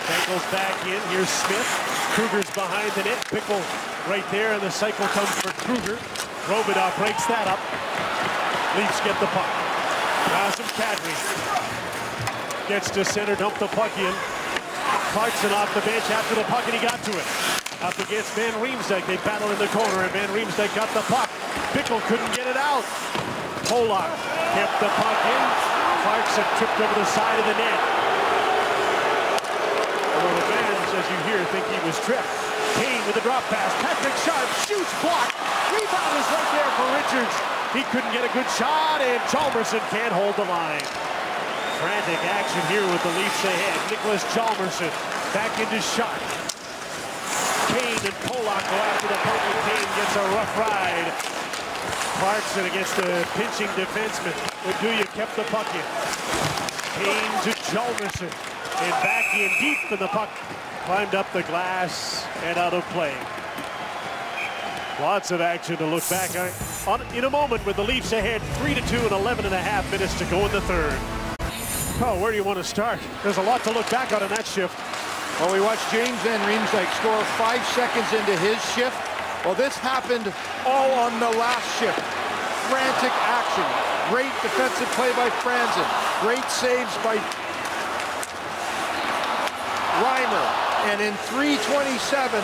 Bickle's back in. Here's Smith. Kruger's behind the net. Bickle right there, and the cycle comes for Kruger. Robidoux breaks that up. Leafs get the puck. Nazem Kadri gets to center, dump the puck in. Clarkson off the bench after the puck, and he got to it. Up against Van Riemsdyk. They battle in the corner, and Van Riemsdyk got the puck. Bickle couldn't get it out. Polak kept the puck in. Clarkson tripped over the side of the net. Well, the fans, as you hear, think he was tripped. Kane with a drop pass. Patrick Sharp shoots, blocked. Rebound is right there for Richards. He couldn't get a good shot, and Chalmerson can't hold the line. Frantic action here with the Leafs ahead. Nicholas Chalmerson back into shot. Kane and Polak go after the puck, and Kane gets a rough ride. Clarkson against the pinching defenseman. Oduya kept the puck in. Kane to Chalmerson. And back in deep, and the puck climbed up the glass and out of play. Lots of action to look back on in a moment with the Leafs ahead 3-2 and 11.5 minutes to go in the third. Oh, where do you want to start? There's a lot to look back on in that shift. Well, we watched James Van Riemsdyk score 5 seconds into his shift. Well, this happened all on the last shift. Frantic action. Great defensive play by Franzen. Great saves by Reimer. And in 3:27,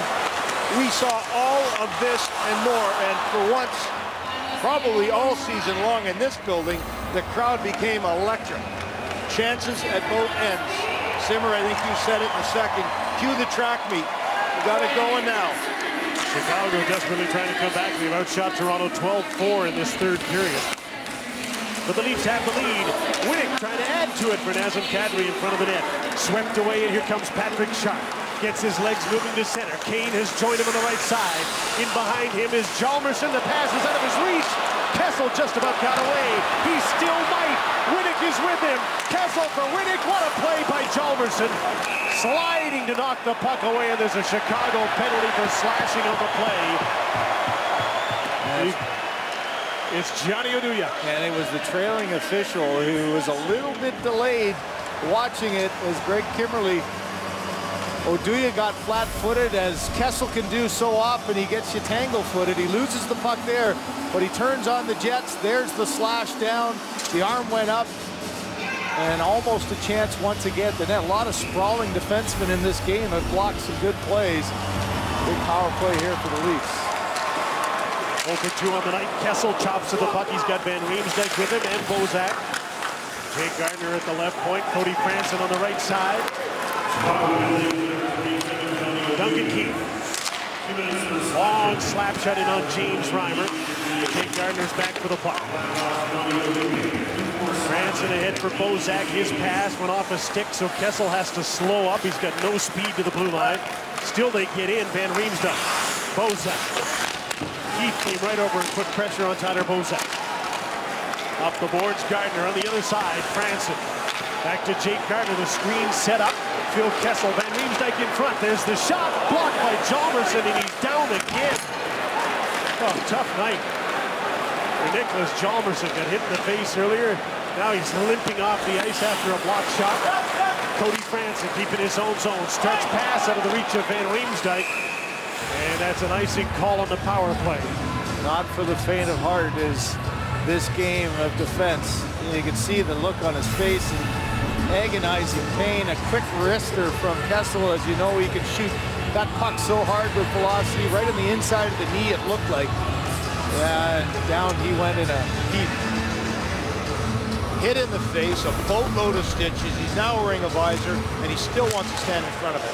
we saw all of this and more. And for once, probably all season long in this building, the crowd became electric. Chances at both ends. Simmer, I think you said it in a second. Cue the track meet. We got it going now. Chicago desperately trying to come back. They've outshot Toronto 12-4 in this third period. But the Leafs have the lead. Winnick trying to add to it for Nazem Kadri in front of the net. Swept away, and here comes Patrick Sharp. Gets his legs moving to center. Kane has joined him on the right side. In behind him is Chalmerson. The pass is out of his reach. Kessel just about got away. He still might. Winnick is with him. Kessel for Winnick. What a play by Chalmerson. Sliding to knock the puck away, and there's a Chicago penalty for slashing on the play. It's Johnny Oduya. And it was the trailing official who was a little bit delayed watching it as Greg Kimmerly. Oduya got flat-footed, as Kessel can do so often. He gets you tangle-footed. He loses the puck there, but he turns on the Jets. There's the slash down. The arm went up, and almost a chance once again. The net. A lot of sprawling defensemen in this game have blocked some good plays. Big power play here for the Leafs. 0-2 on the night. Kessel chops to the puck. He's got Van Riemsdyk with him and Bozak. Jake Gardner at the left point. Cody Franson on the right side. Duncan Keith. Long slap shot in on James Reimer. Jake Gardner's back for the puck. Franson ahead for Bozak. His pass went off a stick, so Kessel has to slow up. He's got no speed to the blue line. Still they get in. Van Riemsdyk. Bozak. Keith came right over and put pressure on Tyler Bozak. Up the boards, Gardner on the other side. Franson. Back to Jake Gardner. The screen set up. Phil Kessel. Van Riemsdyk in front. There's the shot. Blocked by Chalmerson, and he's down again. Oh, tough night for Nicholas Chalmerson. Got hit in the face earlier. Now he's limping off the ice after a blocked shot. Cody Franson keeping his own zone. Stretch pass out of the reach of Van Riemsdyk. And that's an icing call on the power play. Not for the faint of heart, as this game of defense. You can see the look on his face and agonizing pain. A quick wrister from Kessel, as you know, he can shoot that puck so hard with velocity right on the inside of the knee, it looked like. Yeah, down he went in a heap. Hit in the face, a boatload of stitches. He's now wearing a visor, and he still wants to stand in front of it.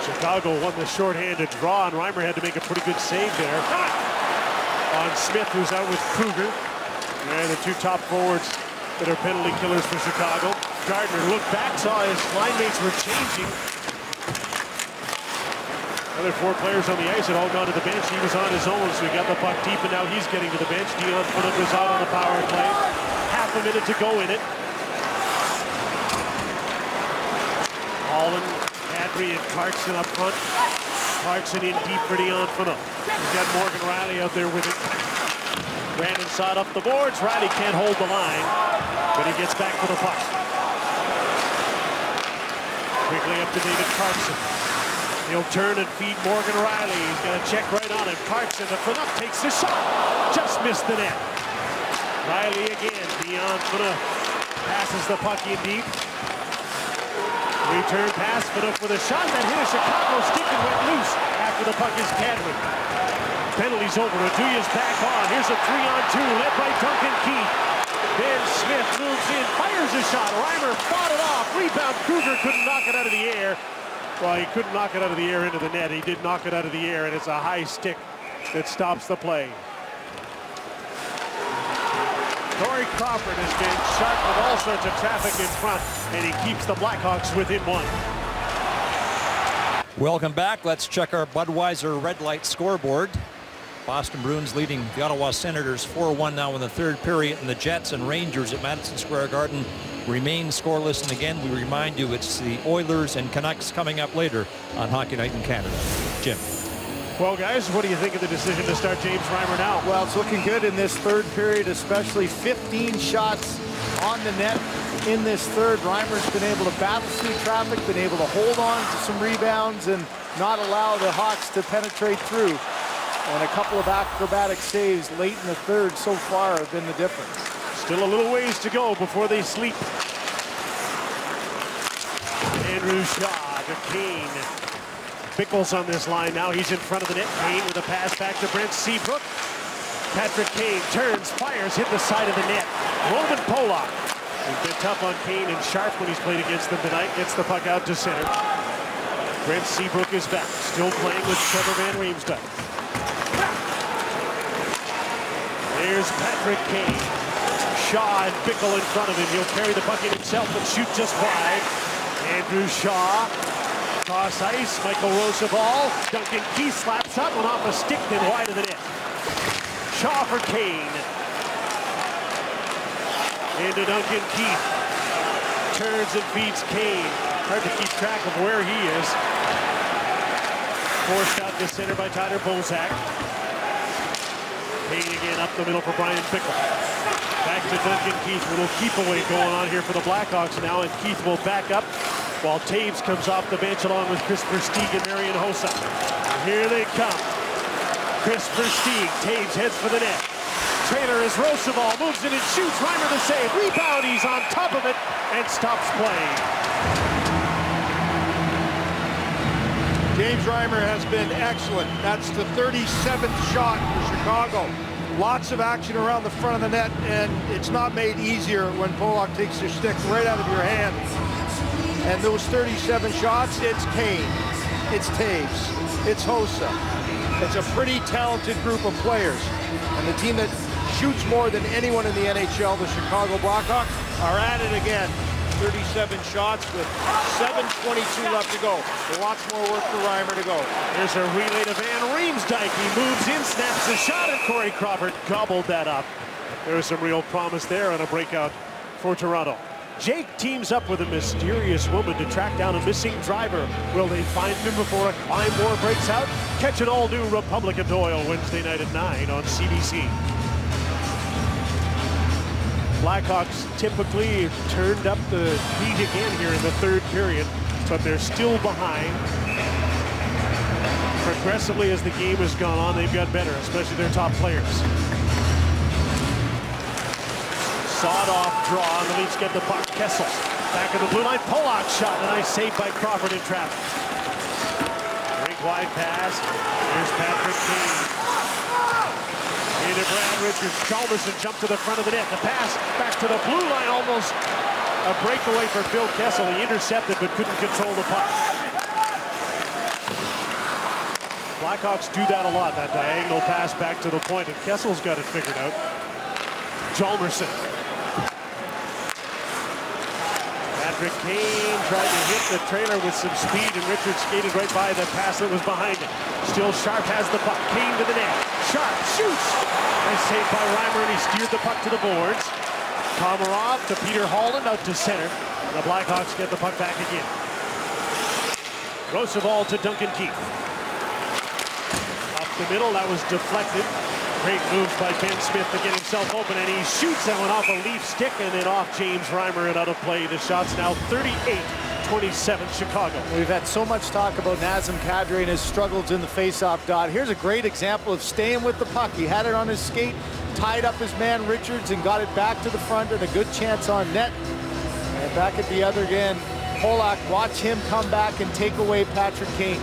Chicago won the shorthanded draw, and Reimer had to make a pretty good save there on Smith, who's out with Kruger. And the two top forwards that are penalty killers for Chicago. Gardner looked back, saw his line mates were changing. Other four players on the ice had all gone to the bench. He was on his own, so he got the puck deep, and now he's getting to the bench. Dion Phaneuf was out on the power play. Half a minute to go in it. Holland, Kadri, and Clarkson up front. Clarkson in deep for Dion Phaneuf. He's got Morgan Rielly out there with it. Brandon Saad up the boards. Rielly can't hold the line, but he gets back for the puck. Quickly up to David Clarkson. He'll turn and feed Morgan Rielly. He's going to check right on him. Clarkson, the Phaneuf takes the shot. Just missed the net. Rielly again. Dion Phaneuf passes the puck in deep. Return pass. Phaneuf with a shot that hit a Chicago stick and went loose after the puck is Kadri. Penalty's over. Aduya's back on. Here's a 3-on-2 led by Duncan Keith. Then Smith moves in, fires a shot. Reimer fought it off. Rebound. Kruger couldn't knock it out of the air. Well, he couldn't knock it out of the air into the net. He did knock it out of the air, and it's a high stick that stops the play. Corey Crawford has been shot with all sorts of traffic in front, and he keeps the Blackhawks within one. Welcome back. Let's check our Budweiser Red Light scoreboard. Boston Bruins leading the Ottawa Senators 4-1 now in the third period, and the Jets and Rangers at Madison Square Garden remain scoreless. And again, we remind you, it's the Oilers and Canucks coming up later on Hockey Night in Canada. Jim. Well, guys, what do you think of the decision to start James Reimer now? Well, it's looking good in this third period, especially 15 shots on the net in this third. Reimer's been able to battle through traffic, been able to hold on to some rebounds and not allow the Hawks to penetrate through. And a couple of acrobatic saves late in the third so far have been the difference. Still a little ways to go before they sleep. Andrew Shaw to Kane. Bickles on this line now. He's in front of the net. Kane with a pass back to Brent Seabrook. Patrick Kane turns, fires, hit the side of the net. Roman Polak. He's been tough on Kane and Sharp when he's played against them tonight. Gets the puck out to center. Brent Seabrook is back. Still playing with Trevor Van Riemsdyk. There's Patrick Kane. Shaw and Bickle in front of him. He'll carry the puck in himself and shoot just wide. Andrew Shaw. Cross ice. Michael Roosevelt. Duncan Keith slaps that one off a stick, then wide of the net. Shaw for Kane. Into Duncan Keith. Turns and feeds Kane. Hard to keep track of where he is. Forced out to center by Tyler Bozak. Kane again up the middle for Brian Bickle. Back to Duncan Keith. A little keep away going on here for the Blackhawks now, and Keith will back up while Taves comes off the bench along with Chris Versteeg and Marian Hossa. Here they come. Chris Versteeg. Taves heads for the net. Trailer as Roosevelt moves in and shoots. Reimer the save. Rebound. He's on top of it and stops play. James Reimer has been excellent. That's the 37th shot for Chicago. Lots of action around the front of the net, and it's not made easier when Polak takes your stick right out of your hand. And those 37 shots, it's Kane, it's Taves, it's Hossa. It's a pretty talented group of players. And the team that shoots more than anyone in the NHL, the Chicago Blackhawks, are at it again. 37 shots with 7:22 left to go. Lots more work for Reimer to go. There's a relay to Van Riemsdyk. He moves in, snaps a shot, and Corey Crawford gobbled that up. There was some real promise there on a breakout for Toronto. Jake teams up with a mysterious woman to track down a missing driver. Will they find him before a crime war breaks out? Catch an all-new Republic of Doyle Wednesday night at 9 on CBC. Blackhawks typically turned up the heat again here in the third period, but they're still behind. Progressively as the game has gone on, they've got better, especially their top players. Sawed-off draw, and the Leafs get the puck. Kessel back in the blue line. Pollock shot, and a nice save by Crawford in traffic. Great wide pass. Here's Patrick Kane. Into Brad Richards. Chalmerson jumped to the front of the net. The pass back to the blue line, almost a breakaway for Phil Kessel. He intercepted but couldn't control the puck. Blackhawks do that a lot, that diagonal pass back to the point, and Kessel's got it figured out. Chalmerson. Patrick Kane tried to hit the trailer with some speed, and Richards skated right by the pass that was behind him. Still Sharp has the puck. Kane to the net. Sharp shoots. Nice save by Reimer, and he steered the puck to the boards. Komarov to Peter Holland out to center. The Blackhawks get the puck back again. Roosevelt to Duncan Keith. Up the middle, that was deflected. Great moves by Ben Smith to get himself open, and he shoots that one off a Leaf stick and then off James Reimer and out of play. The shot's now 38-27 Chicago. We've had so much talk about Nazem Kadri and his struggles in the faceoff dot. Here's a great example of staying with the puck. He had it on his skate, tied up his man Richards, and got it back to the front, and a good chance on net. And back at the other end, Pollock, watch him come back and take away Patrick Kane.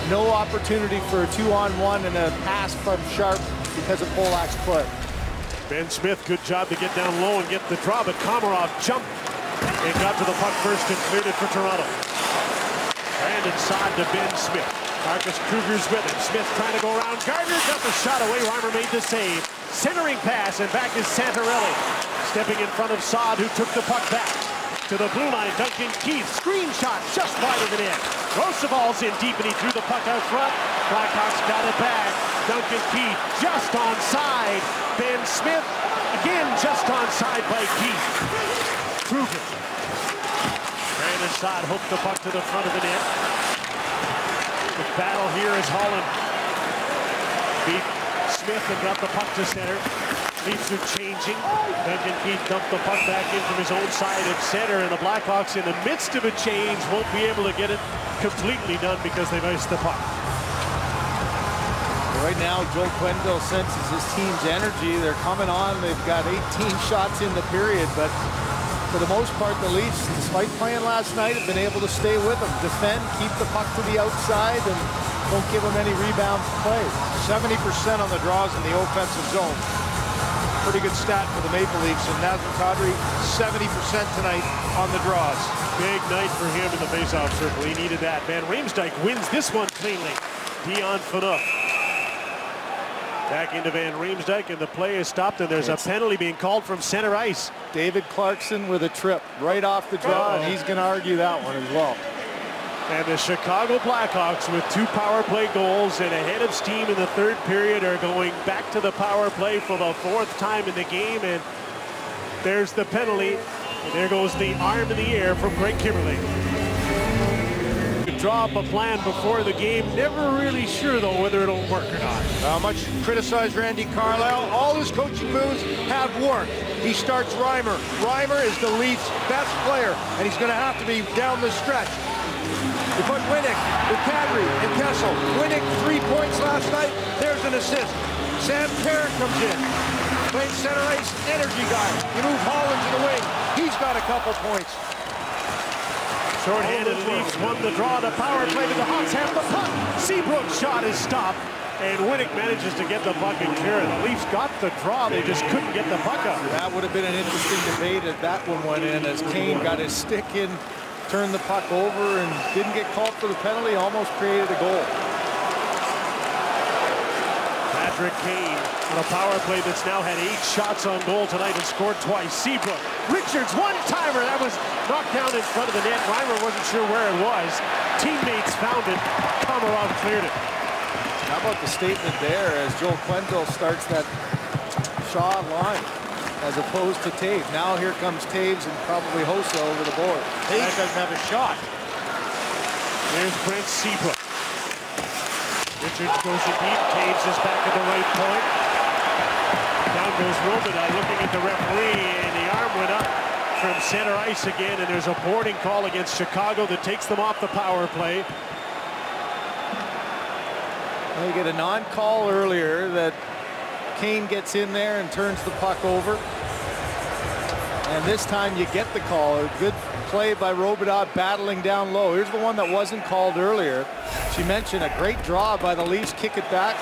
No opportunity for a 2-on-1 and a pass from Sharp because of Pollock's foot. Ben Smith, good job to get down low and get the draw, but Komarov jumped and got to the puck first and cleared it for Toronto. Brandon Saad to Ben Smith. Marcus Kruger's with him. Smith trying to go around. Gardner got the shot away. Reimer made the save. Centering pass, and back is Santorelli. Stepping in front of Saad, who took the puck back. To the blue line, Duncan Keith. Screen shot just wide of the net. Roosevelt's in deep, and he threw the puck out front. Blackhawks got it back. Duncan Keith just onside. Ben Smith again just onside by Keith. Kruger. Brandon Saad hooked the puck to the front of the net. The battle here is Holland beat Smith and got the puck to center. Leafs are changing. Duncan Keith dumped the puck back in from his own side at center, and the Blackhawks in the midst of a change won't be able to get it completely done because they've iced the puck. Right now, Joel Quenneville senses his team's energy. They're coming on. They've got 18 shots in the period, but for the most part, the Leafs, despite playing last night, have been able to stay with them, defend, keep the puck to the outside, and don't give them any rebound play. 70% on the draws in the offensive zone. Pretty good stat for the Maple Leafs, and Nazem Kadri 70% tonight on the draws. Big night for him in the faceoff circle. He needed that. Van Riemsdyk wins this one cleanly. Dion Phaneuf. Back into Van Riemsdyk, and the play is stopped, and there's a penalty being called from center ice. David Clarkson with a trip right off the draw, and he's going to argue that one as well. And the Chicago Blackhawks, with 2 power play goals and ahead of steam in the third period, are going back to the power play for the 4th time in the game. And there's the penalty. And there goes the arm in the air from Greg Kimberly. Draw up a plan before the game. Never really sure, though, whether it'll work or not. Much criticized Randy Carlyle. All his coaching moves have worked. He starts Reimer. Reimer is the Leafs' best player, and he's going to have to be down the stretch. You put Winnick with Kadri and Kessel. Winnick 3 points last night. There's an assist. Sam Carrick comes in. Playing center ice, energy guy. You move Holland to the wing. He's got a couple points. Short-handed Leafs won the draw. The power play to the Hawks have the puck. Seabrook's shot is stopped, and Winnick manages to get the puck and clear it. The Leafs got the draw. They just couldn't get the puck out. That would have been an interesting debate if that one went in, as Kane got his stick in, turned the puck over, and didn't get called for the penalty, almost created a goal. Patrick Kane on a power play that's now had 8 shots on goal tonight and scored twice. Seabrook, Richards, one-timer. That was knocked down in front of the net. Reimer wasn't sure where it was. Teammates found it. Komarov cleared it. How about the statement there as Joel Quenneville starts that Shaw line as opposed to Taves. Now here comes Taves and probably Hossa over the board. Taves doesn't have a shot. There's Brent Seabrook. Richards goes to deep. Taves is back at the right point. Down goes Robida looking at the referee, and the arm went up from center ice again, and there's a boarding call against Chicago that takes them off the power play. They get a non-call earlier that Kane gets in there and turns the puck over. And this time you get the call. A good play by Robidas battling down low. Here's the one that wasn't called earlier. She mentioned a great draw by the Leafs. Kick it back.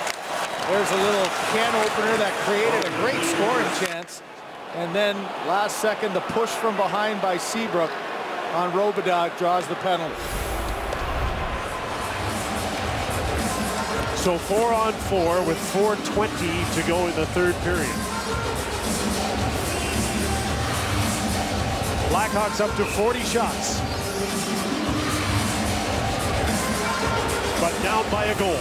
There's a little can opener that created a great scoring chance. And then last second, the push from behind by Seabrook on Robidas draws the penalty. So 4-on-4 with 4:20 to go in the third period. Blackhawks up to 40 shots. But down by a goal.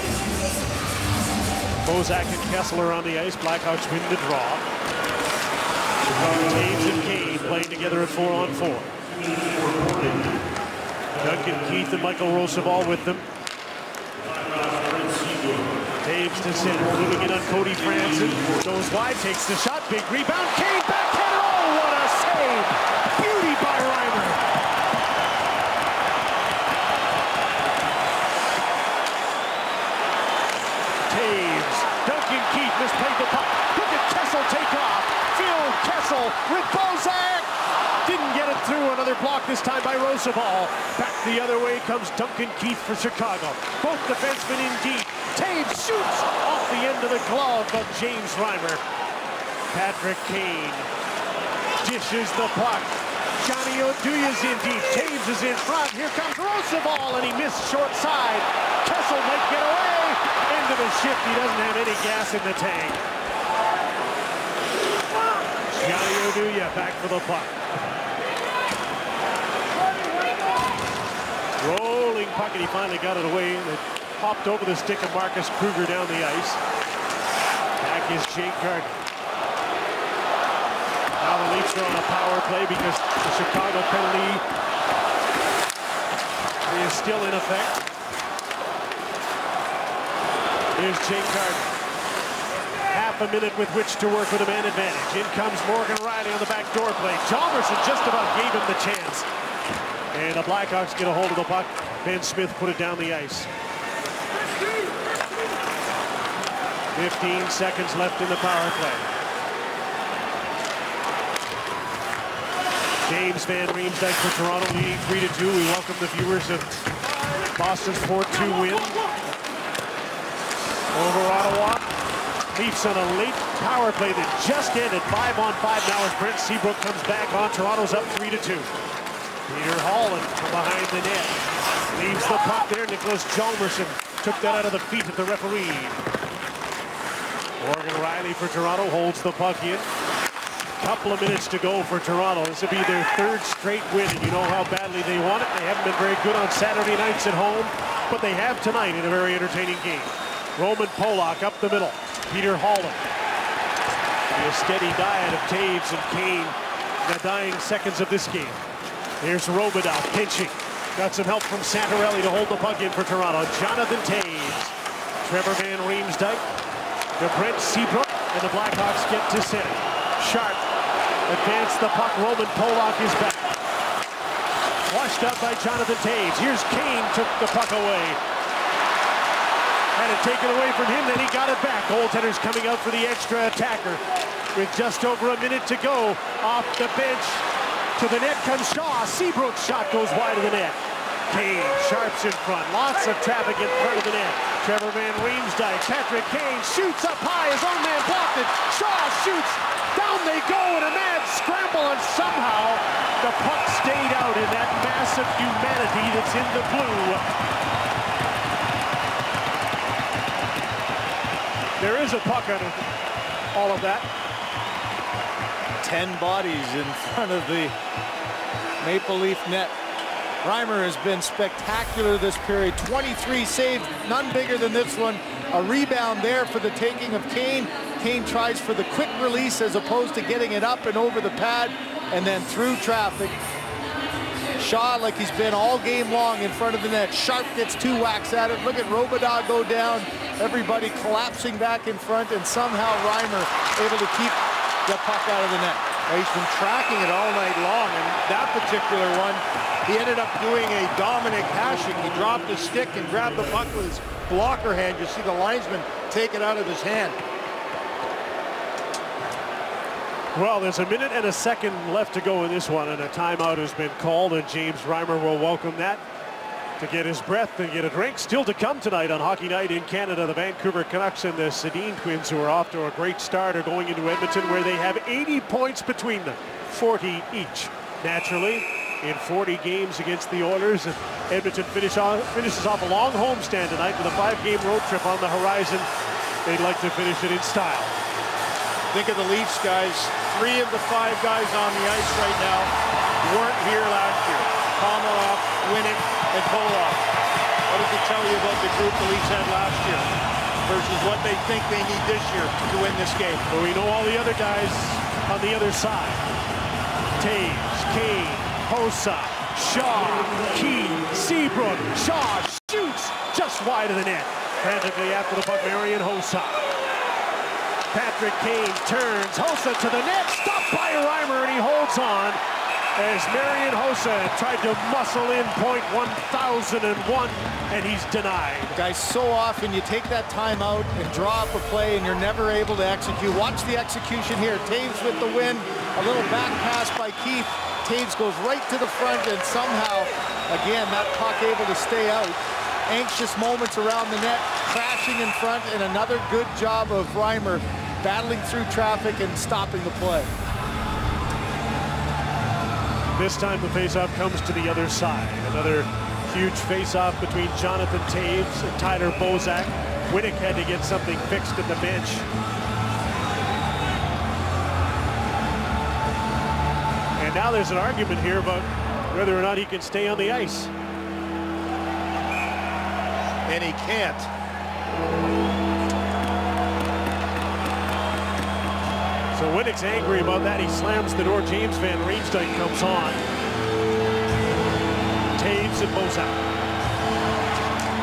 Bozak and Kessler on the ice. Blackhawks win the draw. Toews and Kane playing together at 4-on-4. Duncan Keith and Michael Roosevelt with them. Toews to center, moving in on Cody Franson. Goes wide, takes the shot, big rebound. Kane backhander. Oh, what a save! Beauty by Reimer. Toews, Duncan Keith misplayed the puck. Look at Kessel take off. Phil Kessel with Bozak. Didn't get it through. Another block this time by Roosevelt. Back the other way comes Duncan Keith for Chicago. Both defensemen in deep. Toews shoots off the end of the glove of James Reimer. Patrick Kane dishes the puck. Johnny Oduya's in deep. Toews is in front. Here comes Roosevelt, and he missed short side. Kessel might get away. End of the shift. He doesn't have any gas in the tank. Johnny Oduya back for the puck. Rolling puck, and he finally got it away. It popped over the stick of Marcus Kruger down the ice. Back is Jake Gardiner. Now the Leafs are on a power play because the Chicago penalty is still in effect. Here's Jake Gardiner. Half a minute with which to work with a man advantage. In comes Morgan Rielly on the back door play. Chalmers just about gave him the chance. And the Blackhawks get a hold of the puck. Ben Smith put it down the ice. 15 seconds left in the power play. James Van Riemsdyk for Toronto leading 3-2. We welcome the viewers of Boston's 4-2 win over Ottawa. Leafs on a late power play that just ended. 5-on-5 now as Brent Seabrook comes back on. Toronto's up 3-2. Peter Holland from behind the net. Leaves the puck there. Nicholas Hjalmarsson took that out of the feet of the referee. Morgan Rielly for Toronto holds the puck in. Couple of minutes to go for Toronto. This will be their third straight win, and you know how badly they want it. They haven't been very good on Saturday nights at home, but they have tonight in a very entertaining game. Roman Polak up the middle. Peter Holland. A steady diet of Toews and Kane in the dying seconds of this game. Here's Robidas pinching. Got some help from Santorelli to hold the puck in for Toronto. Jonathan Toews. Trevor Van Riemsdyk to Brent Seabrook, and the Blackhawks get to center. Sharp advance the puck. Roman Polak is back. Washed up by Jonathan Toews. Here's Kane, took the puck away. Had it taken away from him, then he got it back. Goaltender's coming out for the extra attacker with just over a minute to go. Off the bench. To the net comes Shaw. Seabrook's shot goes wide of the net. Kane, Sharp's in front. Lots of traffic in front of the net. Trevor Van Riemsdyk. Patrick Kane shoots up high. His own man blocked it. Shaw shoots. Down they go in a mad scramble, and somehow the puck stayed out in that mass of humanity that's in the blue. There is a puck under all of that. 10 bodies in front of the Maple Leaf net. Reimer has been spectacular this period. 23 saves, none bigger than this one. A rebound there for the taking of Kane. Kane tries for the quick release as opposed to getting it up and over the pad and then through traffic. Shaw, like he's been all game long in front of the net. Sharp gets 2 whacks at it. Look at Robidas go down. Everybody collapsing back in front, and somehow Reimer able to keep the puck out of the net. He's been tracking it all night long, and that particular one, he ended up doing a Dominic Hasek. He dropped his stick and grabbed the puck with his blocker hand. You see the linesman take it out of his hand. Well, there's a minute and a second left to go in this one, and a timeout has been called, and James Reimer will welcome that to get his breath and get a drink. Still to come tonight on Hockey Night in Canada, the Vancouver Canucks and the Sedin Twins, who are off to a great start, are going into Edmonton, where they have 80 points between them, 40 each. Naturally, in 40 games against the Oilers, and Edmonton finishes off a long homestand tonight with a 5-game road trip on the horizon. They'd like to finish it in style. Think of the Leafs, guys. 3 of the 5 guys on the ice right now weren't here last year. Komarov, Winnick, and Polov. What does it tell you about the group the Leafs had last year versus what they think they need this year to win this game? Well, we know all the other guys on the other side. Taves, Kane, Hossa, Shaw, Keane, Seabrook. Shaw shoots just wide of the net. Frantically after the puck, Marian Hossa. Patrick Kane turns, Hossa to the net, stopped by Reimer, and he holds on as Marian Hossa tried to muscle in point 1001, and he's denied. Guys, so often you take that timeout and draw up a play and you're never able to execute. Watch the execution here. Taves with the win, a little back pass by Keith. Taves goes right to the front, and somehow, again, that puck able to stay out. Anxious moments around the net, crashing in front, and another good job of Reimer battling through traffic and stopping the play. This time the faceoff comes to the other side. Another huge faceoff between Jonathan Taves and Tyler Bozak. Winnick had to get something fixed at the bench. And now there's an argument here about whether or not he can stay on the ice. And he can't. So Winnick's angry about that. He slams the door. James Van Riemsdyk comes on. Taves and Bozak.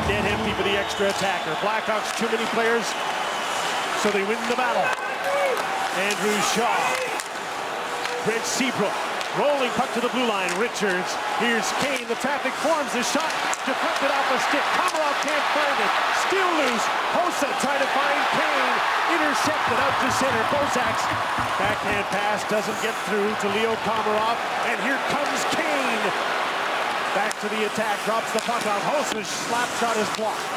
Net empty for the extra attacker. Blackhawks too many players, so they win the battle. Andrew Shaw. Brent Seabrook. Rolling puck to the blue line. Richards. Here's Kane. The traffic forms. The shot deflected off a stick. Komarov can't find it. Still loose. Hossa trying to find Kane. Intercepted out to center. Bozak's backhand pass doesn't get through to Leo Komarov. And here comes Kane. Back to the attack. Drops the puck off. Hossa's slap shot is blocked.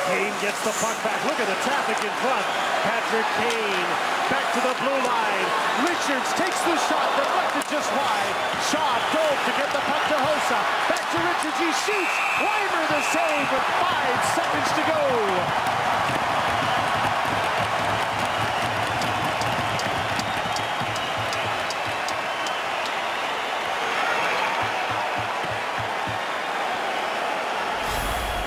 Kane gets the puck back. Look at the traffic in front. Patrick Kane back to the blue line. Richards takes the shot, deflected just wide. Shaw dove to get the puck to Hossa. Back to Richards, he shoots. Reimer the save with 5 seconds to go.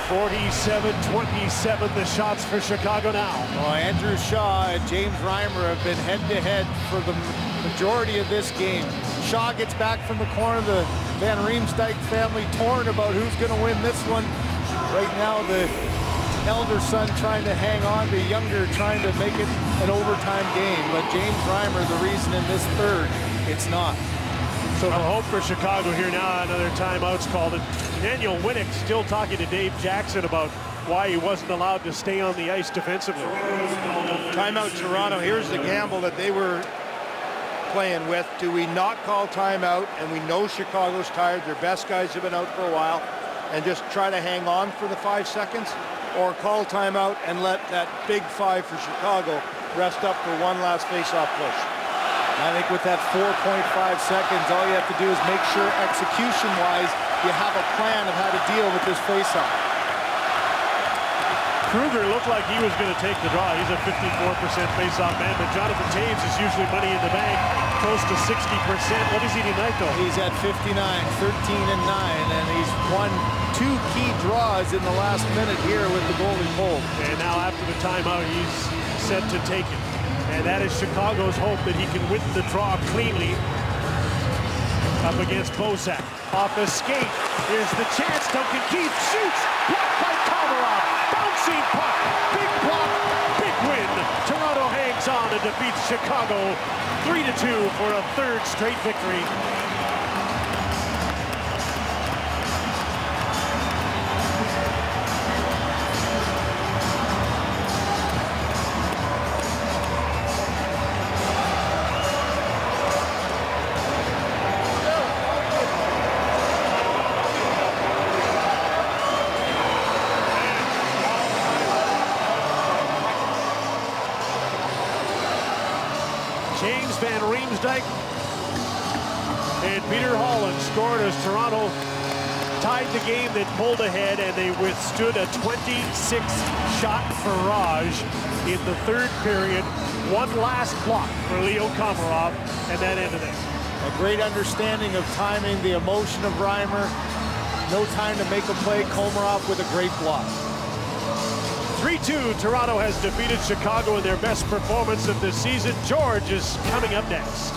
(47-27) the shots for Chicago now. Well, Andrew Shaw and James Reimer have been head-to-head for the majority of this game. Shaw gets back from the corner. The Van Riemsdyk family torn about who's going to win this one. Right now, the elder son trying to hang on, the younger trying to make it an overtime game. But James Reimer, the reason in this third, it's not. So the hope for Chicago here now. Another timeout's called. And Daniel Winnick still talking to Dave Jackson about why he wasn't allowed to stay on the ice defensively. Timeout Toronto. Here's the gamble that they were playing with. Do we not call timeout? And we know Chicago's tired. Their best guys have been out for a while. And just try to hang on for the 5 seconds? Or call timeout and let that big 5 for Chicago rest up for one last face-off push? I think with that 4.5 seconds, all you have to do is make sure execution-wise you have a plan of how to deal with this face-off. Kruger looked like he was going to take the draw. He's a 54% face-off man, but Jonathan Taves is usually money in the bank, close to 60%. What is he tonight, though? He's at 59, 13 and 9, and he's won 2 key draws in the last minute here with the goalie pulled. And now after the timeout, he's set to take it. And that is Chicago's hope that he can win the draw cleanly up against Bozak. Off the skate, here's the chance. Duncan Keith shoots, blocked by Komarov. Bouncing puck, big block, big win. Toronto hangs on and defeats Chicago 3-2 for a 3rd straight victory. Van Riemsdyk. And Peter Holland scored as Toronto tied the game, then pulled ahead, and they withstood a 26-shot barrage in the third period. One last block for Leo Komarov, and that ended it. A great understanding of timing, the emotion of Reimer. No time to make a play. Komarov with a great block. 3-2, Toronto has defeated Chicago in their best performance of the season. George is coming up next.